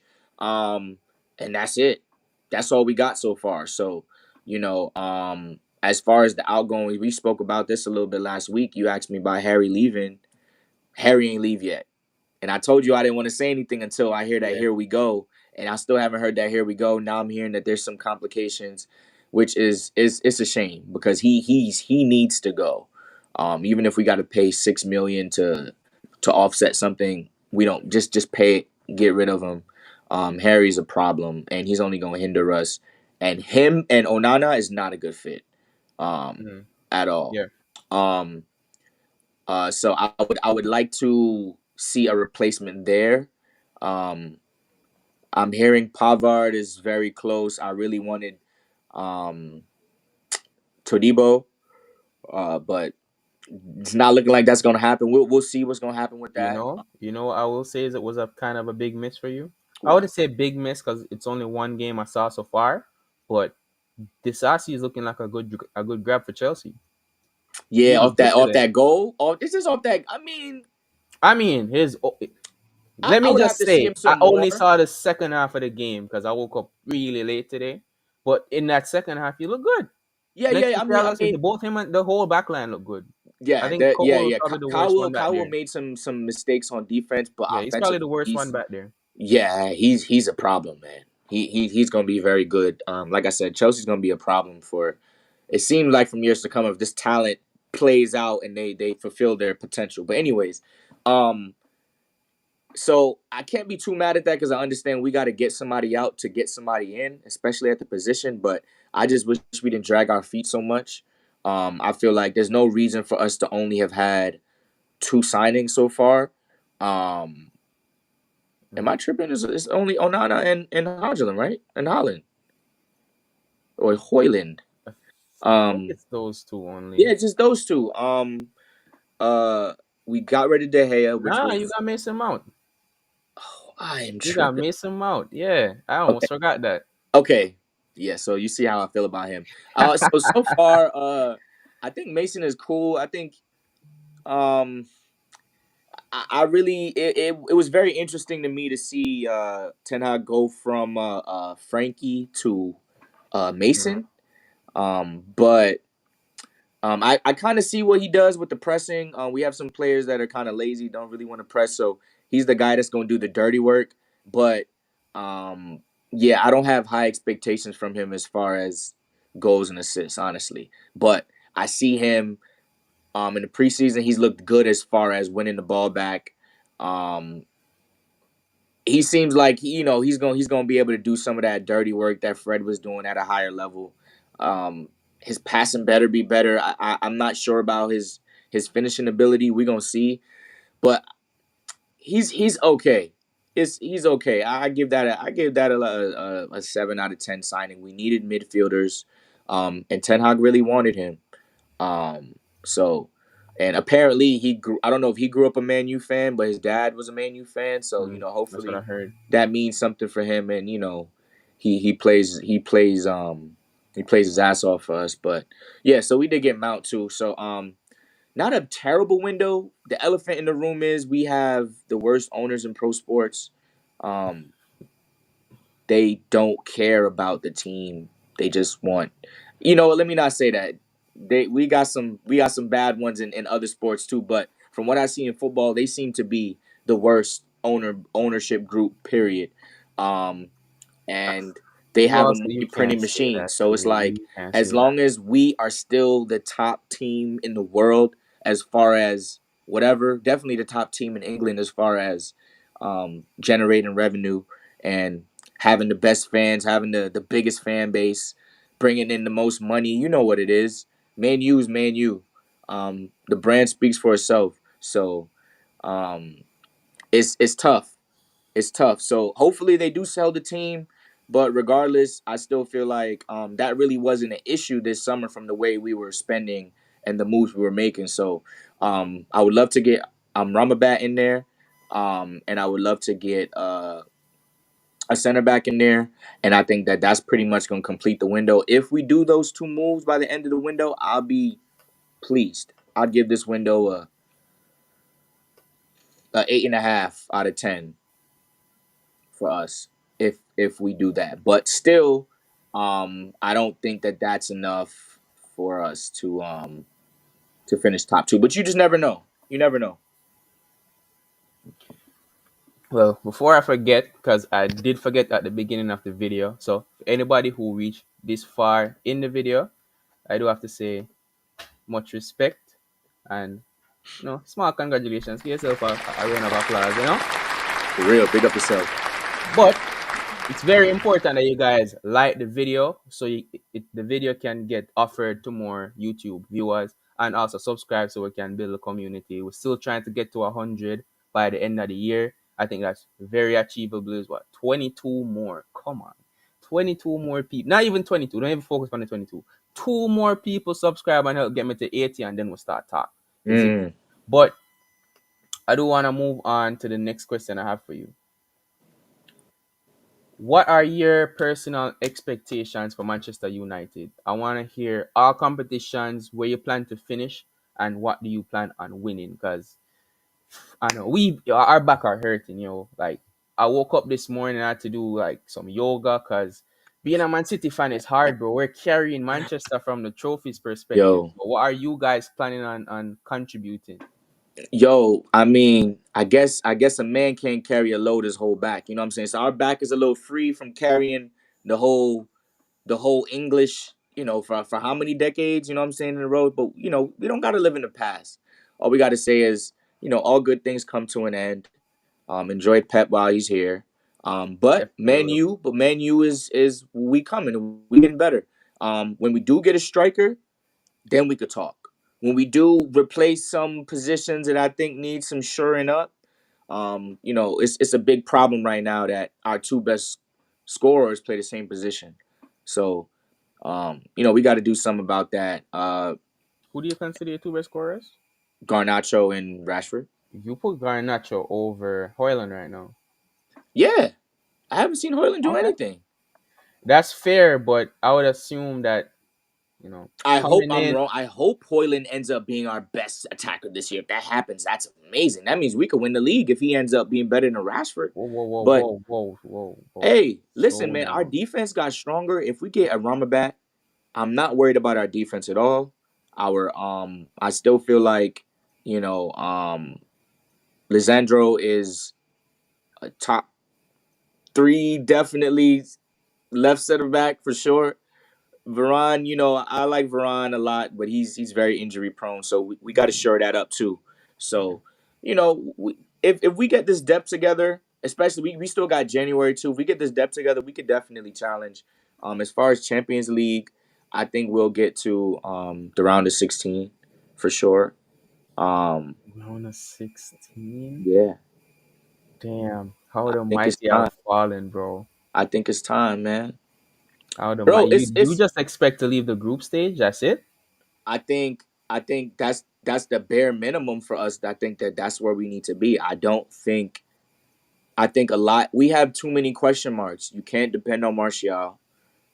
And that's it. That's all we got so far. So, as far as the outgoing, we spoke about this a little bit last week. You asked me about Harry leaving. Harry ain't leave yet. And I told you I didn't want to say anything until I hear that Yeah. here we go. And I still haven't heard that here we go. Now I'm hearing that there's some complications, which is it's a shame because he needs to go. Even if we got to pay 6 million to offset something, we don't just pay it, get rid of him. Harry's a problem, and he's only going to hinder us. And him and Onana is not a good fit, um, Mhm. at all. Yeah. Um, so I would like to see a replacement there. Um, I'm hearing Pavard is very close. I really wanted um, Todibo, but it's not looking like that's gonna happen. We'll see what's gonna happen with that. What I will say is it was a kind of a big miss for you. I What? wouldn't say big miss because it's only one game I saw so far, but Disasi is looking like a good grab for Chelsea. Yeah, He looked good off today. that goal. Oh, this is off that. I mean, I mean, I, let I me would have just to see say, him I some only more. saw the second half of the game because I woke up really late today. But in that second half, he looked good. Yeah, Next yeah. to I mean, Thiago, both him and the whole back line look good. I yeah, think Cole was yeah. probably the worst Kyle one back Will there. made some mistakes on defense, but Yeah, he's probably offensively, the worst one back there. he's a problem, man. He's gonna be very good. Like I said, Chelsea's gonna be a problem for. It seems like from years to come if this talent plays out and they fulfill their potential. But anyways, um, so I can't be too mad at that because I understand we got to get somebody out to get somebody in, especially at the position. But I just wish we didn't drag our feet so much. I feel like there's no reason for us to only have had 2 signings so far. Um, am Mhm. I tripping? It's only Onana and Hodgson, right? And Holland or Hoyland. I think Um, it's those two only. yeah, it's just those two. Uh, we got rid of De Gea, which Nah, you was got Mason Mount. I am You got tripping. Mason Mount. Yeah, I Okay, almost forgot that. okay, yeah. So you see how I feel about him. So far, I think Mason is cool. I think um, I really it was very interesting to me to see Ten Hag go from Frankie to Mhm. Mason. But I kind of see what he does with the pressing. We have some players that are kind of lazy, don't really want to press. So he's the guy that's going to do the dirty work. But um, yeah, I don't have high expectations from him as far as goals and assists, honestly. But I see him. In the preseason, he's looked good as far as winning the ball back. Um, he seems like he's gonna be able to do some of that dirty work that Fred was doing at a higher level. His passing better be better. I'm not sure about his finishing ability. We're gonna see, but he's okay. He's okay. I give that a 7 out of 10 signing. We needed midfielders, and Ten Hag really wanted him. Um, so, and apparently he grew. I don't know if he grew up a Man U fan, but his dad was a Man U fan. So That's what I hopefully heard. that means something for him, and he plays his ass off for us. But yeah, so we did get Mount too. So not a terrible window. The elephant in the room is we have the worst owners in pro sports. Um, they don't care about the team. They just want, let me not say that. We got some bad ones in other sports too, but from what I see in football, they seem to be the worst ownership group, period. Um, and they have a Well, so you money printing can't say machine. that. So it's like You can't as say that. long as we are still the top team in the world as far as whatever, definitely the top team in England as far as generating revenue and having the best fans, having the biggest fan base, bringing in the most money. You know what it is. Man U is Man U. The brand speaks for itself. So um, it's tough. It's tough. So hopefully they do sell the team. But regardless, I still feel like that really wasn't an issue this summer from the way we were spending and the moves we were making. So I would love to get Ramabat in there, and I would love to get a center back in there. And I think that that's pretty much going to complete the window. If we do those two moves by the end of the window, I'll be pleased. I'd give this window a 8.5 out of 10 for us if we do that. But still, I don't think that that's enough for us to finish top two. But you just never know. You never know. Well, before I forget, because I did forget at the beginning of the video. So, for anybody who reached this far in the video, I do have to say much respect and small congratulations. Give yourself a round of applause. For real, big up yourself. But it's very important that you guys like the video so the video can get offered to more YouTube viewers, and also subscribe so we can build a community. We're still trying to get to 100 by the end of the year. I think that's very achievable. Is what, 22 more? Come on, 22 more people. Not even 22. Don't even focus on the 22. Two more people subscribe and help get me to 80, and then we'll start talk. You see? Mm. But I do want to move on to the next question I have for you. What are your personal expectations for Manchester United? I want to hear all competitions, where you plan to finish, and what do you plan on winning? Because I know our back are hurting. Like, I woke up this morning and I had to do like some yoga because being a Man City fan is hard, bro. We're carrying Manchester from the trophies perspective. Yo, But what are you guys planning on contributing? yo. I mean, I guess a man can't carry a load his whole back. You know what I'm saying? So our back is a little free from carrying the whole the whole English, for how many decades, you know what I'm saying, in a row. But, we don't got to live in the past. All we got to say is, all good things come to an end. Enjoy Pep while he's here. But Definitely Man will. U, but Man U is we coming. We getting better. When we do get a striker, then we could talk. When we do replace some positions that I think need some shoring up, it's a big problem right now that our two best scorers play the same position. So we got to do something about that. Who do you consider your two best scorers? Garnacho and Rashford. You put Garnacho over Hoyland right now. Yeah, I haven't seen Hoyland do Okay. anything. That's fair, but I would assume that, I hope coming I'm in. wrong. I hope Hoyland ends up being our best attacker this year. If that happens, that's amazing. That means we could win the league if he ends up being better than Rashford. Whoa, whoa, whoa, But whoa, whoa, whoa, whoa. hey, listen, Slow man, our down. defense got stronger. If we get a Ramabat, I'm not worried about our defense at all. I still feel like, you know, Lisandro is a top 3, definitely left center back for sure. Veron, I like Veron a lot, but he's very injury prone, so we got to shore that up too. Yeah. So, if we get this depth together, especially we still got January too. If we get this depth together, we could definitely challenge. As far as Champions League, I think we'll get to the round of 16 for sure. Um, Round of 16. yeah, Damn. How I the think it's mighty have time. fallen, bro. I think it's time, man. How the Bro, mighty. You it's just expect to leave the group stage? That's it? I think that's the bare minimum for us. I think that's where we need to be. I think a lot we have too many question marks. You can't depend on Martial.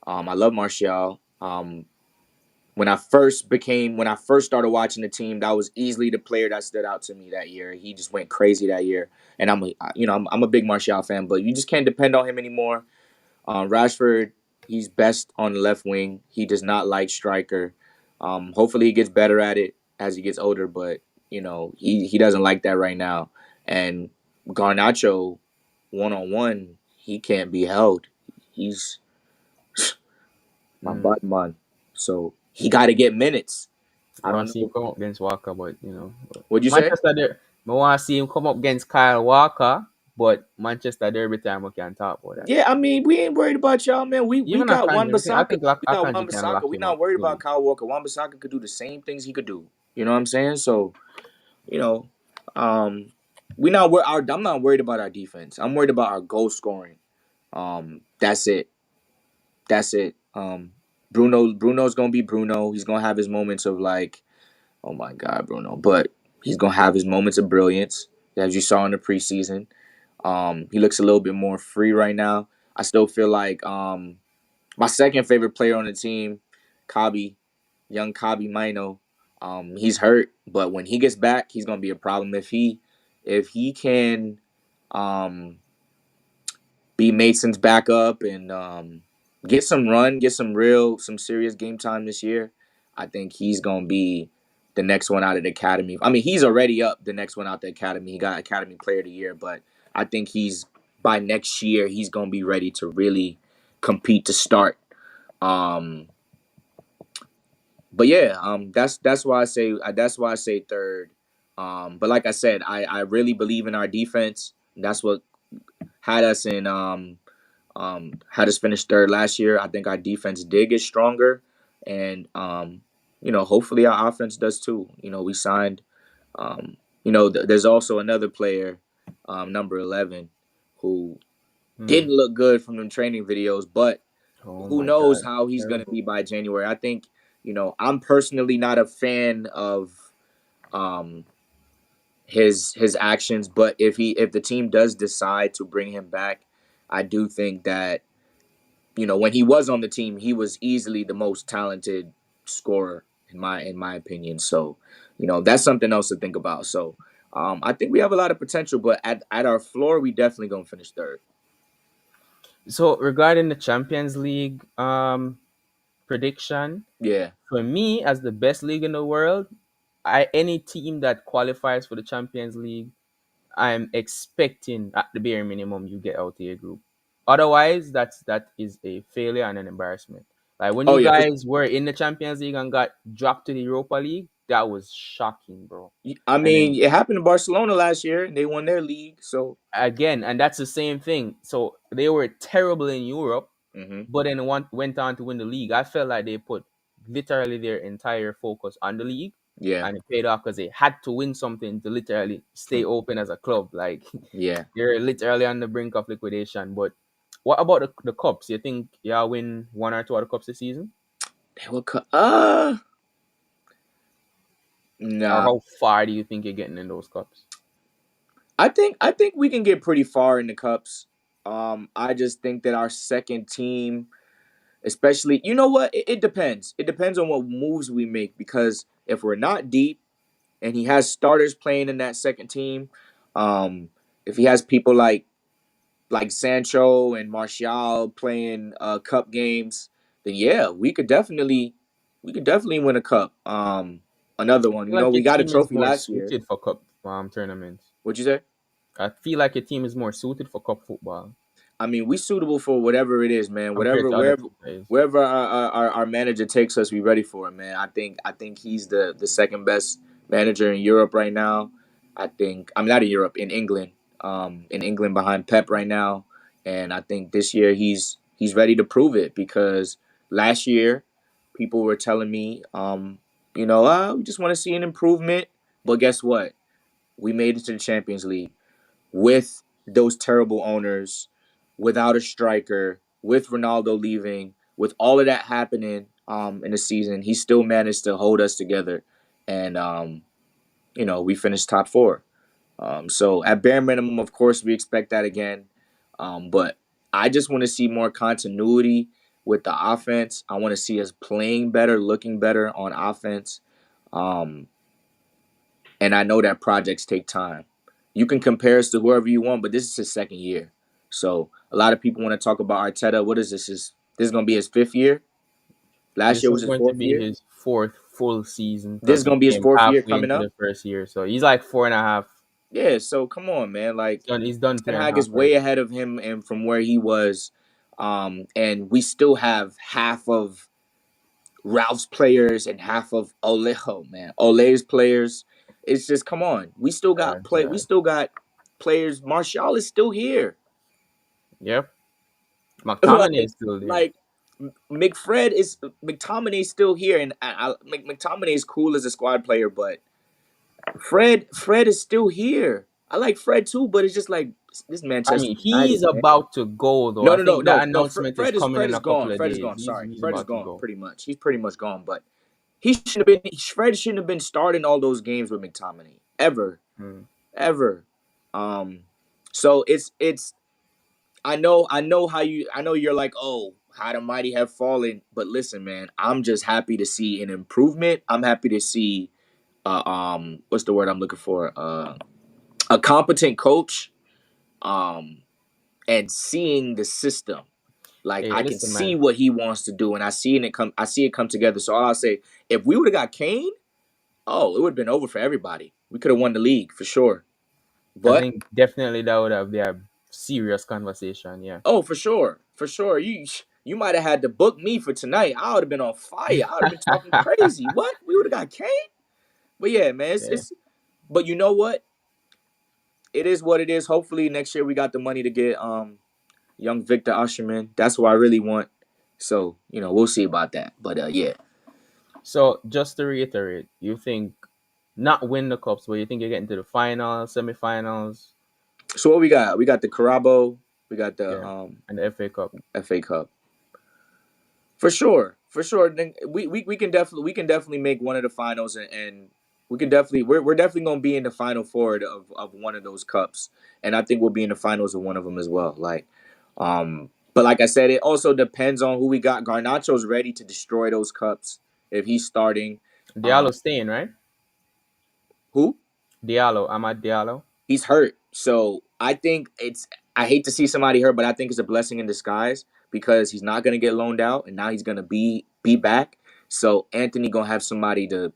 I love Martial. When I first started watching the team, that was easily the player that stood out to me that year. He just went crazy that year, and I'm a big Martial fan, but you just can't depend on him anymore. Rashford, he's best on the left wing. He does not like striker. Hopefully, he gets better at it as he gets older, but he doesn't like that right now. And Garnacho, 1-on-1, he can't be held. He's my Mm. butt man. So he got to get minutes. I I want don't to see him know. come up against Walker, but What'd you say? Manchester there. I want to see him come up against Kyle Walker, but Manchester there every time we can talk about that. Yeah, I mean, we ain't worried about y'all, man. We Even a got Wan Kanji, I Bissaka. think We got Wan Akanji can Bissaka. lock We him not up worried about fully. Kyle Walker. Wan Bissaka could do the same things he could do. You know what I'm saying? So, you know, um, we not wor- our I'm not worried about our defense. I'm worried about our goal scoring. That's it. That's it. Bruno's gonna be Bruno. He's gonna have his moments of like, oh my god, Bruno. But he's gonna have his moments of brilliance, as you saw in the preseason. He looks a little bit more free right now. I still feel like my second favorite player on the team, Kabi, young Kabi Mino, he's hurt, but when he gets back, he's gonna be a problem. If he can um, be Mason's backup and get some run, get some serious game time this year, I think he's gonna be the next one out of the academy. I mean, he's already up the next one out the academy. He got Academy Player of the Year, but I think he's by next year he's gonna be ready to really compete to start. Um, but yeah, that's why I say third. But like I said, I really believe in our defense. That's what had us in had us finish third last year. I think our defense did get stronger, and hopefully our offense does too. We signed. There's also another player, number 11, who Hmm. didn't look good from them training videos, but Oh who my knows God, how he's going to terrible. be by January. I think, I'm personally not a fan of um, his actions, but if the team does decide to bring him back, I do think that when he was on the team, he was easily the most talented scorer in my opinion. So, that's something else to think about. So, I think we have a lot of potential, but at our floor, we definitely gonna finish third. So regarding the Champions League prediction, Yeah. for me as the best league in the world, any team that qualifies for the Champions League, I'm expecting at the bare minimum you get out of your group. Otherwise, that is a failure and an embarrassment. Like when Oh you yeah. guys were in the Champions League and got dropped to the Europa League, that was shocking, bro. I And mean, then it happened to Barcelona last year, and they won their league. So. again, and that's the same thing. So they were terrible in Europe, Hmm. but then went on to win the league. I felt like they put literally their entire focus on the league, Yeah. and it paid off because they had to win something to literally stay open as a club. Like Yeah. they're literally on the brink of liquidation. But what about the cups? You think y'all win one or two of the cups this season? They will. Or Nah. how far do you think you're getting in those cups? I think we can get pretty far in the cups. I just think that our second team, especially, you know what? It depends. It depends on what moves we make because if we're not deep and he has starters playing in that second team, um, if he has people like Sancho and Martial playing cup games, then yeah, we could definitely win a cup. Another I one. feel like We your got a team is trophy more last year. suited for cup tournaments. What'd you say? I feel like your team is more suited for cup football. I mean, we suitable for whatever it is, man. compared Whatever, to other wherever, two players. wherever our manager takes us, we ready for it, man. I think he's the second best manager in Europe right now. I'm not in Europe, in England behind Pep right now, and I think this year he's ready to prove it because last year people were telling me, we just want to see an improvement, but guess what? We made it to the Champions League with those terrible owners, without a striker, with Ronaldo leaving, with all of that happening in the season, he still managed to hold us together, and we finished top four. So at bare minimum, of course, we expect that again, but I just want to see more continuity with the offense. I want to see us playing better, looking better on offense. Um, and I know that projects take time. You can compare us to whoever you want, but this is his second year. So a lot of people want to talk about Arteta. What is this? This is gonna be his fifth year. Last This year is was his going to fourth be year. his fourth full season This because is he gonna be his came fourth year halfway coming into up. the first year. So he's like 4.5. Yeah. So come on, man. Like He's done three Ten and a Hag half is way already. ahead of him and from where he was. And we still have half of Ralph's players and half of Ole's players. It's just come on. Yeah, yeah. We still got players. Martial is still here. Yep. McTominay like is still there. like McTominay's still here, and McTominay is cool as a squad player, but Fred is still here. I like Fred too, but it's just like this I Manchester mean, United, he's man. about to go though. No, I no, no, think no, that no. announcement is coming Fred in is a gone. couple of Fred is days. gone. He's Sorry, he's Fred is about to gone. go. Pretty much, he's pretty much gone. But he shouldn't have been. Fred shouldn't have been starting all those games with McTominay ever, Hmm. ever. Um, so it's I know you're like, oh, how the mighty have fallen. But listen, man, I'm just happy to see an improvement. I'm happy to see what's the word I'm looking for? A competent coach. Um and seeing the system. Like Hey, I can listen, see man. what he wants to do and I see it come together. So I'll say if we would have got Kane, oh, it would have been over for everybody. We could have won the league for sure. I But think definitely that would have been a serious conversation. Yeah. oh, for sure, for sure. You might have had to book me for tonight. I would have been on fire. I would have been talking crazy. What? We would have got Kane? But yeah, man, Yeah. it's but you know what? It is what it is. Hopefully next year we got the money to get young Victor Osherman. That's what I really want. So, we'll see about that. But yeah. So just to reiterate, you think not win the cups, but you think you're getting to the finals, semifinals, So what we got? We got the Carabo, we got the yeah, and the FA Cup. FA Cup. For sure. For sure. Then we can definitely make one of the finals and we're definitely gonna be in the final four of one of those cups. And I think we'll be in the finals of one of them as well. But like I said, it also depends on who we got. Garnacho's ready to destroy those cups if he's starting. Um Diallo staying, right? who? Diallo, Amad Diallo. He's hurt. So I hate to see somebody hurt, but I think it's a blessing in disguise because he's not gonna get loaned out and now he's gonna be back. So Anthony gonna have somebody to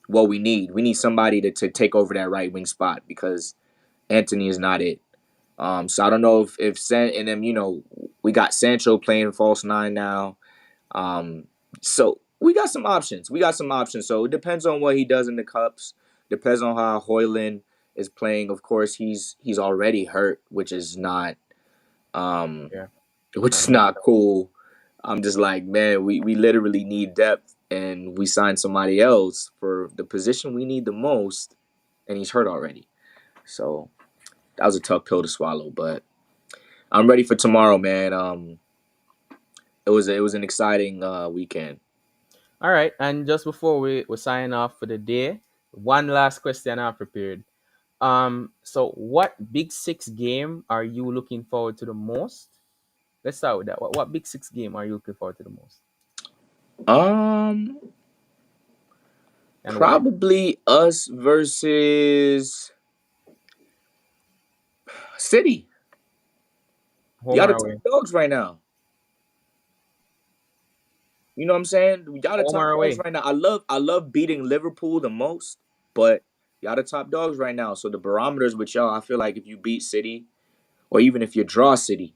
what we need. We need somebody to take over that right wing spot because Anthony is not it. So I don't know if and then we got Sancho playing false nine now. Um, so we got some options. We got some options. So it depends on what he does in the cups. Depends on how Hoyland is playing. Of course, he's already hurt, um, Yeah, which not is good. not cool. I'm just like, man, we literally need depth, and we signed somebody else for the position we need the most, and he's hurt already. So that was a tough pill to swallow, but I'm ready for tomorrow, man. It was an exciting weekend. All right, and just before we sign off for the day, one last question I prepared. So what Big Six game are you looking forward to the most? Let's start with that. What Big Six game are you looking forward to the most, Um, and why? Probably us versus City. Home Y'all or the top away? dogs right now. You know what I'm saying? Y'all the Home top or dogs away? right now. I love beating Liverpool the most, but y'all the top dogs right now. So the barometers with y'all, I feel like if you beat City or even if you draw City,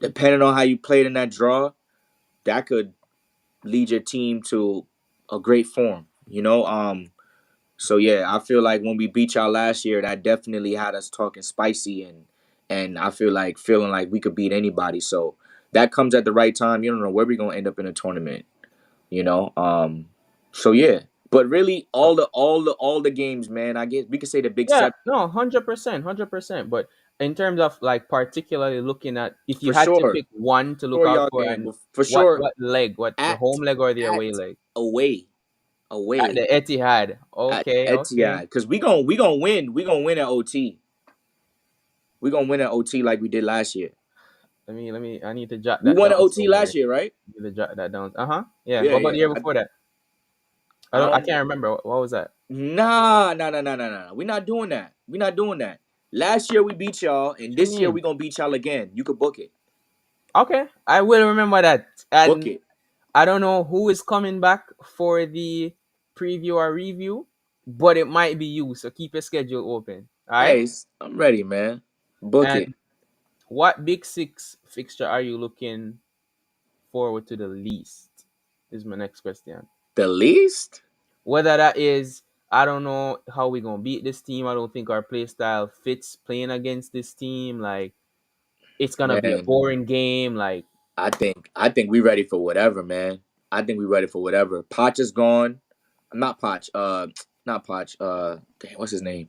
depending on how you played in that draw, that could lead your team to a great form. So yeah, I feel like when we beat y'all last year, that definitely had us talking spicy, and I feel like feeling like we could beat anybody. So that comes at the right time. You don't know where we're gonna end up in a tournament. You know. So yeah, but really, all the games, man. I guess we could say the big Yeah, seven no, 100%, 100%. But in terms of like particularly looking at if you for had to sure. pick one to look For out y'all for, game, and but for what sure leg, what the at home leg or the at away leg? away At the away Etihad. at Okay, Etihad okay. because we gonna win. We gonna win at OT. We gonna win at OT like we did last year. Let me. I need to jot We that won at down OT somewhere. last year, right? Need to jot that down. Yeah. Yeah, What about yeah. the year before that? I I don't. I don't. can't remember. What was that? Nah, nah, nah, nah, nah, nah. We're not doing that. We're not doing that. Last year we beat y'all, and What you this year mean? we gonna beat y'all again. You could book it. Okay, I will remember that. Book And it. I don't know who is coming back for the preview or review, but it might be you. So keep your schedule open. All right. Hey, I'm ready, man. Book it. And what Big Six fixture are you looking forward to the least? Is my next question. The least, Whether that is, I don't know how we gonna beat this team. I don't think our play style fits playing against this team. Like it's gonna be a man. boring game. Like I think we ready for whatever, man. I think we ready for whatever. Poch is gone. Not Poch. Not Poch. Dang, what's his name?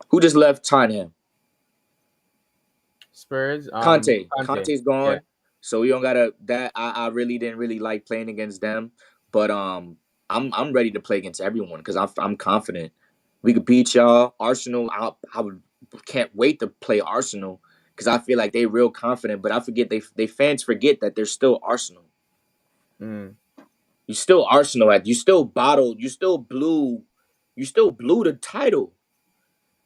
Who just left Tottenham? Spurs, Conte. Conte. Conte's Yeah. gone. So we don't gotta that I really didn't really like playing against them. But I'm ready to play against everyone because I'm confident. We could beat y'all. Arsenal, I would can't wait to play Arsenal because I feel like they real confident, but I forget they fans forget that they're still Arsenal. Mm. You still Arsenal at you still bottled, you still blew the title.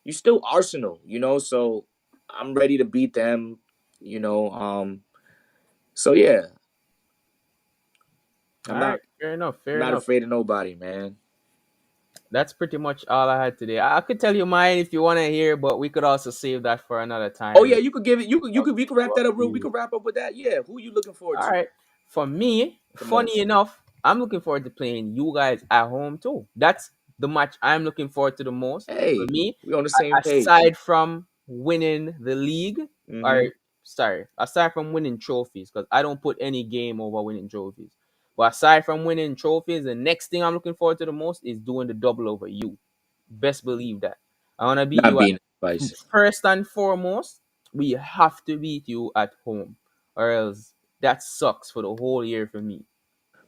You still Arsenal, so I'm ready to beat them, you know. So yeah, All I'm right. not Fair enough. I'm Fair not enough. afraid of nobody, man. That's pretty much all I had today. I could tell you mine if you want to hear, but we could also save that for another Oh time. yeah, you could give it we could wrap that up real we You. could wrap up with that. Yeah, who you looking forward All to right. For me, the funny most? enough, I'm looking forward to playing you guys at home too. That's the match I'm looking forward to the most. For Hey, me, we on the same page. aside from winning the league, or Mm-hmm. sorry, aside from winning trophies, because I don't put any game over winning trophies. But aside from winning trophies, the next thing I'm looking forward to the most is doing the double over you. Best believe that. I want to beat Not you at being advice. first and foremost. We have to beat you at home, or else that sucks for the whole year for me.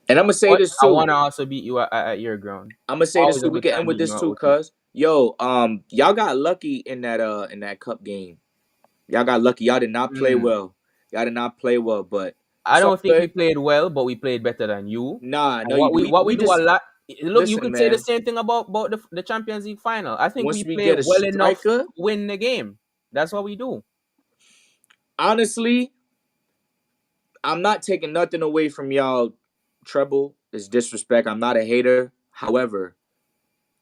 And I'm gonna say But this I too. want to also beat you at your ground. I'm gonna say this Always too. a We good can end time with beating this you at too, OT. cuz yo, y'all got lucky in that cup game. Y'all got lucky. Y'all did not play Mm. well. Y'all did not play well, but I it's all don't think we good. played well, but we played better than you. Nah, And no, you do. what we We do a just lot. Look, you listen, could say the man. same thing about the Champions League final. I think Once we we play get a well enough striker, to win the game. That's what we do. honestly, I'm not taking nothing away from y'all. Treble is disrespect. I'm not a hater. However,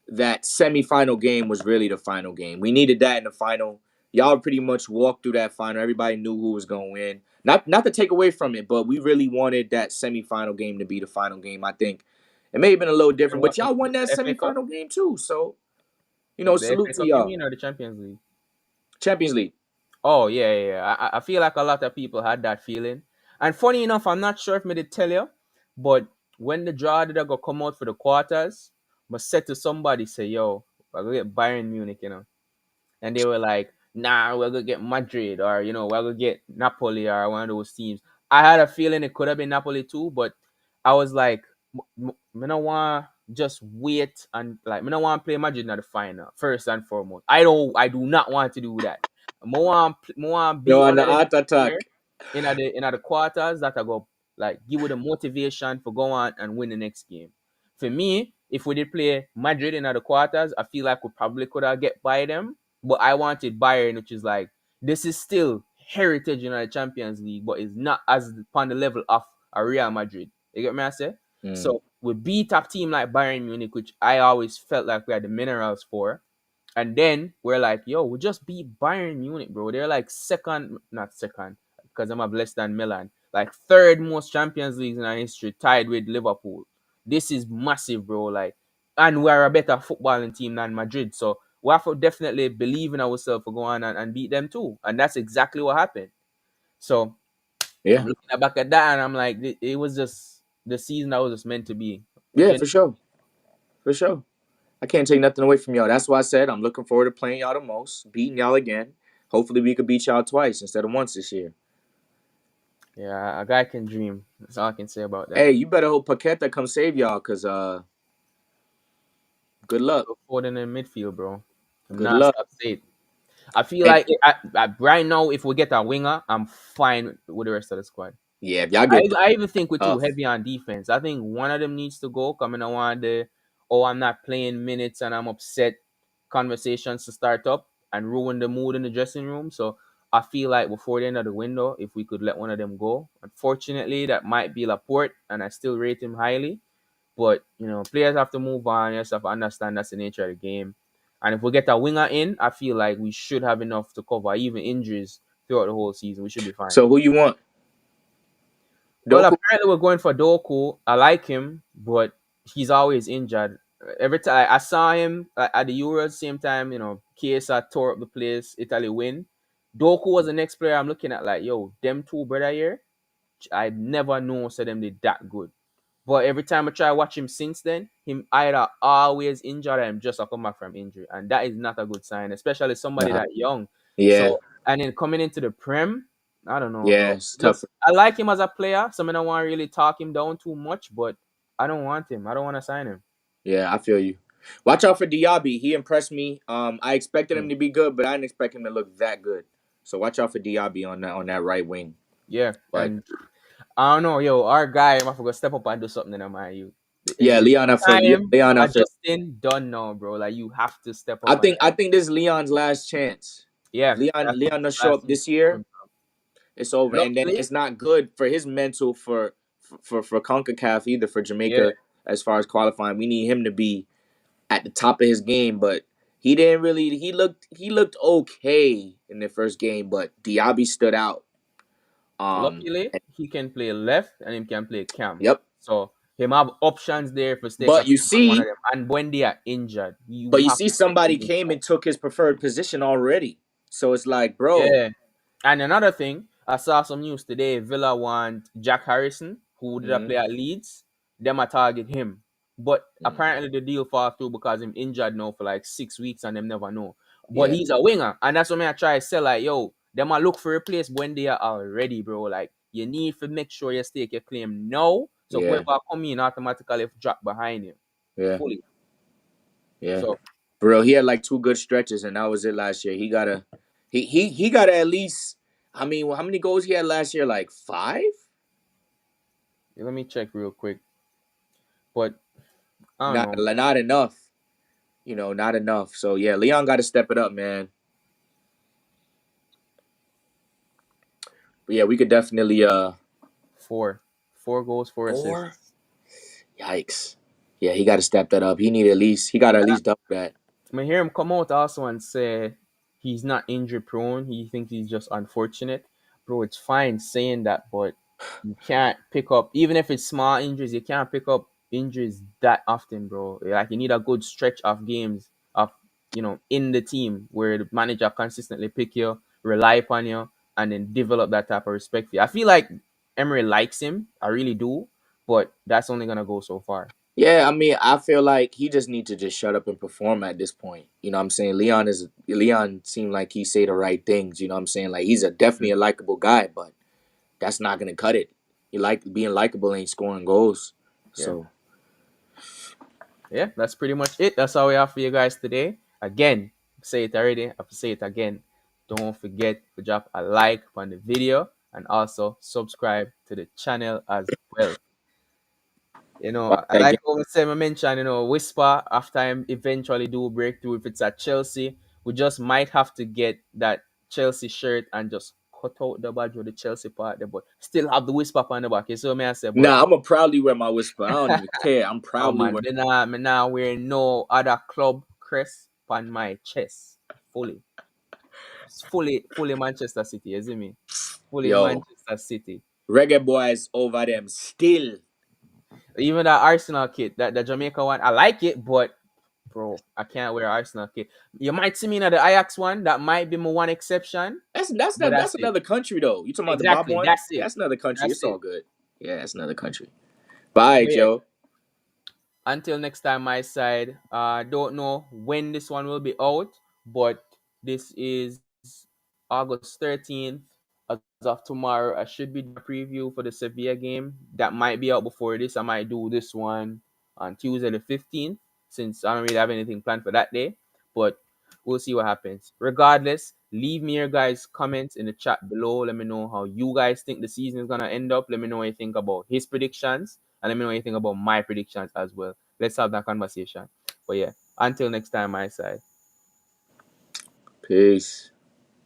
that semifinal game was really the final game. We needed that in the final. Y'all pretty much walked through that final. Everybody knew who was going to win. Not to take away from it, but we really wanted that semifinal game to be the final game. I think it may have been a little And different, what but y'all won that the FA Cup? semifinal game too. So The salute FA to Cup, you y'all. mean, or the Champions League? Champions League. Oh yeah, yeah, yeah. I feel like a lot of people had that feeling. And funny enough, I'm not sure if me did tell you, but when the draw did I go come out for the quarters, I said to somebody, say, yo, we're gonna get Bayern Munich, and they were like, "Nah, we're gonna get Madrid, or we're gonna get Napoli, or one of those teams." I had a feeling it could have been Napoli too, but I was like, "Me no want just wait and like me no want play Madrid in the final first and foremost. I do not want to do that. Me want Yo, beat on one the of them art here attack. in the quarters that I go like give you the motivation for go on and win the next game. For me, if we did play Madrid in the quarters, I feel like we probably could have get by them. But I wanted Bayern, which is like this is still heritage in the Champions League, but it's not as upon the level of a Real Madrid. You get me? I say. Mm. So we beat a team like Bayern Munich, which I always felt like we had the minerals for. And then we're like, yo, we just beat Bayern Munich, bro. They're like second, not second. because I'm a less than Milan. Like third most Champions Leagues in our history, tied with Liverpool. This is massive, bro. Like, and we're a better footballing team than Madrid. So we have to definitely believe in ourselves for going on and beat them too. And that's exactly what happened. So I'm Yeah, looking back at that and I'm like, it was just the season that was just meant to be. yeah, for sure, for sure. I can't take nothing away from y'all. That's why I said I'm looking forward to playing y'all the most, beating y'all again. Hopefully, we could beat y'all twice instead of once this year. Yeah, a guy can dream. That's all I can say about that. Hey, you better hope Paqueta come save y'all, cause good luck, Look forward in the midfield, bro. I'm good not luck. stop saying. I feel And like right now, if we get a winger, I'm fine with the rest of the squad. yeah, if y'all I, get I even think we're too tough. heavy on defense. I think one of them needs to go. Coming, I want the oh, I'm not playing minutes and I'm upset conversations to start up and ruin the mood in the dressing room. So I feel like before the end of the window, if we could let one of them go. Unfortunately, that might be Laporte, and I still rate him highly. But players have to move on. You just have to understand that's the nature of the game. And if we get a winger in, I feel like we should have enough to cover even injuries throughout the whole season. We should be fine. So who you want? Well, Doku. apparently we're going for Doku. I like him, but he's always injured. Every time I saw him at the Euros, same time, Chiesa tore up the place, Italy win. Doku was the next player I'm looking at, like, yo, them two brother here, I never know so them they that good. But every time I try to watch him since then, him either always injured or him just a come back from injury. And that is not a good sign, especially somebody Nah. that young. Yeah, So and then coming into the Prem, I don't know, yeah, bro. it's tough. Just I like him as a player, so I don't want to really talk him down too much, but I don't want him. I don't want to sign him. Yeah, I feel you. Watch out for Diaby. He impressed me. I expected him Mm. to be good, but I didn't expect him to look that good. So watch out for Diaby on that right wing. Yeah. But And I don't know, yo, our guy, I forgot step up and do something in my youth. Is yeah, it Leon after time? Leon after. Adjusting done now, bro. Like you have to step I up and think I think this is Leon's last chance. If yeah, Leon that's Leon doesn't show last up thing. this year, it's over, and then Luckily, it's not good for his mental for Concacaf either for yeah. Jamaica as far as qualifying. We need him to be at the top of his game, but he didn't really. He looked okay in the first game, but Diaby stood out. Luckily, he can play left and he can play cam. Yep. So him have options there for stay But you consistent on one of see, them. And when they are injured, you but you have see, to take somebody them in. came and took his preferred position already. So it's like, bro. Yeah. And another thing, I saw some news today. Villa want Jack Harrison, who did a Mm, play at Leeds. Them a target him. But mm, apparently the deal fall through because him injured now for like 6 weeks and them never know. But yeah, he's a winger. And that's what I try to say. Like, yo, them a look for a place when they are already, bro. Like, you need to make sure you stake your claim now. So yeah, whoever come in automatically drop behind him. yeah, Fully. yeah. So For real, he had like two good stretches, and that was it last year. He got at least. I mean, how many goals he had last year? Like five? let me check real quick. But I don't Not know. not enough. Not enough. So yeah, Leon got to step it up, man. But yeah, we could definitely. Four. 4 goals, 4 assists. Four. Yikes. Yeah, he got to step that up. He need at least. He got to at least double that. I hear him come out also and say he's not injury prone. He thinks he's just unfortunate. Bro, it's fine saying that, but you can't pick up, even if it's small injuries, you can't pick up injuries that often, bro. Like you need a good stretch of games of in the team where the manager consistently pick you, rely upon you, and then develop that type of respect for you. I feel like Emery likes him. I really do, but that's only gonna go so far. Yeah, I mean, I feel like he just need to just shut up and perform at this point. You know what I'm saying? Leon seemed like he say the right things, you know what I'm saying? Like he's a definitely a likable guy, but that's not gonna cut it. You like being likable ain't scoring goals. Yeah. So Yeah, that's pretty much it. That's all we have for you guys today. Again, say it already. I have to say it again. Don't forget to drop a like on the video and also subscribe to the channel as well. I that like game. how we said, I mentioned, Whisper after I eventually do breakthrough. If it's at Chelsea, we just might have to get that Chelsea shirt and just cut out the badge with the Chelsea part there, but still have the Whisper on the back. You see what I say? But Nah, I'ma proudly wear my whisper. I don't even care. I'm no proudly man, wearing me now wearing no other club crest on my chest fully. fully Manchester City, you see me? Fully Yo, Manchester City. Reggae Boys over them still. Even that Arsenal kit, that the Jamaica one, I like it, but bro, I can't wear Arsenal kit. You might see me in the Ajax one. That might be my one exception, but That's that's it. another country though. You talking about the Bob Exactly, one? that's it. That's another country. That's It's all it. good. Yeah, that's another country. But all right, But yeah, Joe. until next time, my side. Don't know when this one will be out, but this is August 13th. As of tomorrow, I should be doing a preview for the Sevilla game. That might be out before this. I might do this one on Tuesday the 15th, since I don't really have anything planned for that day. But we'll see what happens. Regardless, leave me your guys' comments in the chat below. Let me know how you guys think the season is gonna end up. Let me know what you think about his predictions, and let me know what you think about my predictions as well. Let's have that conversation. But yeah, until next time, my side. Peace.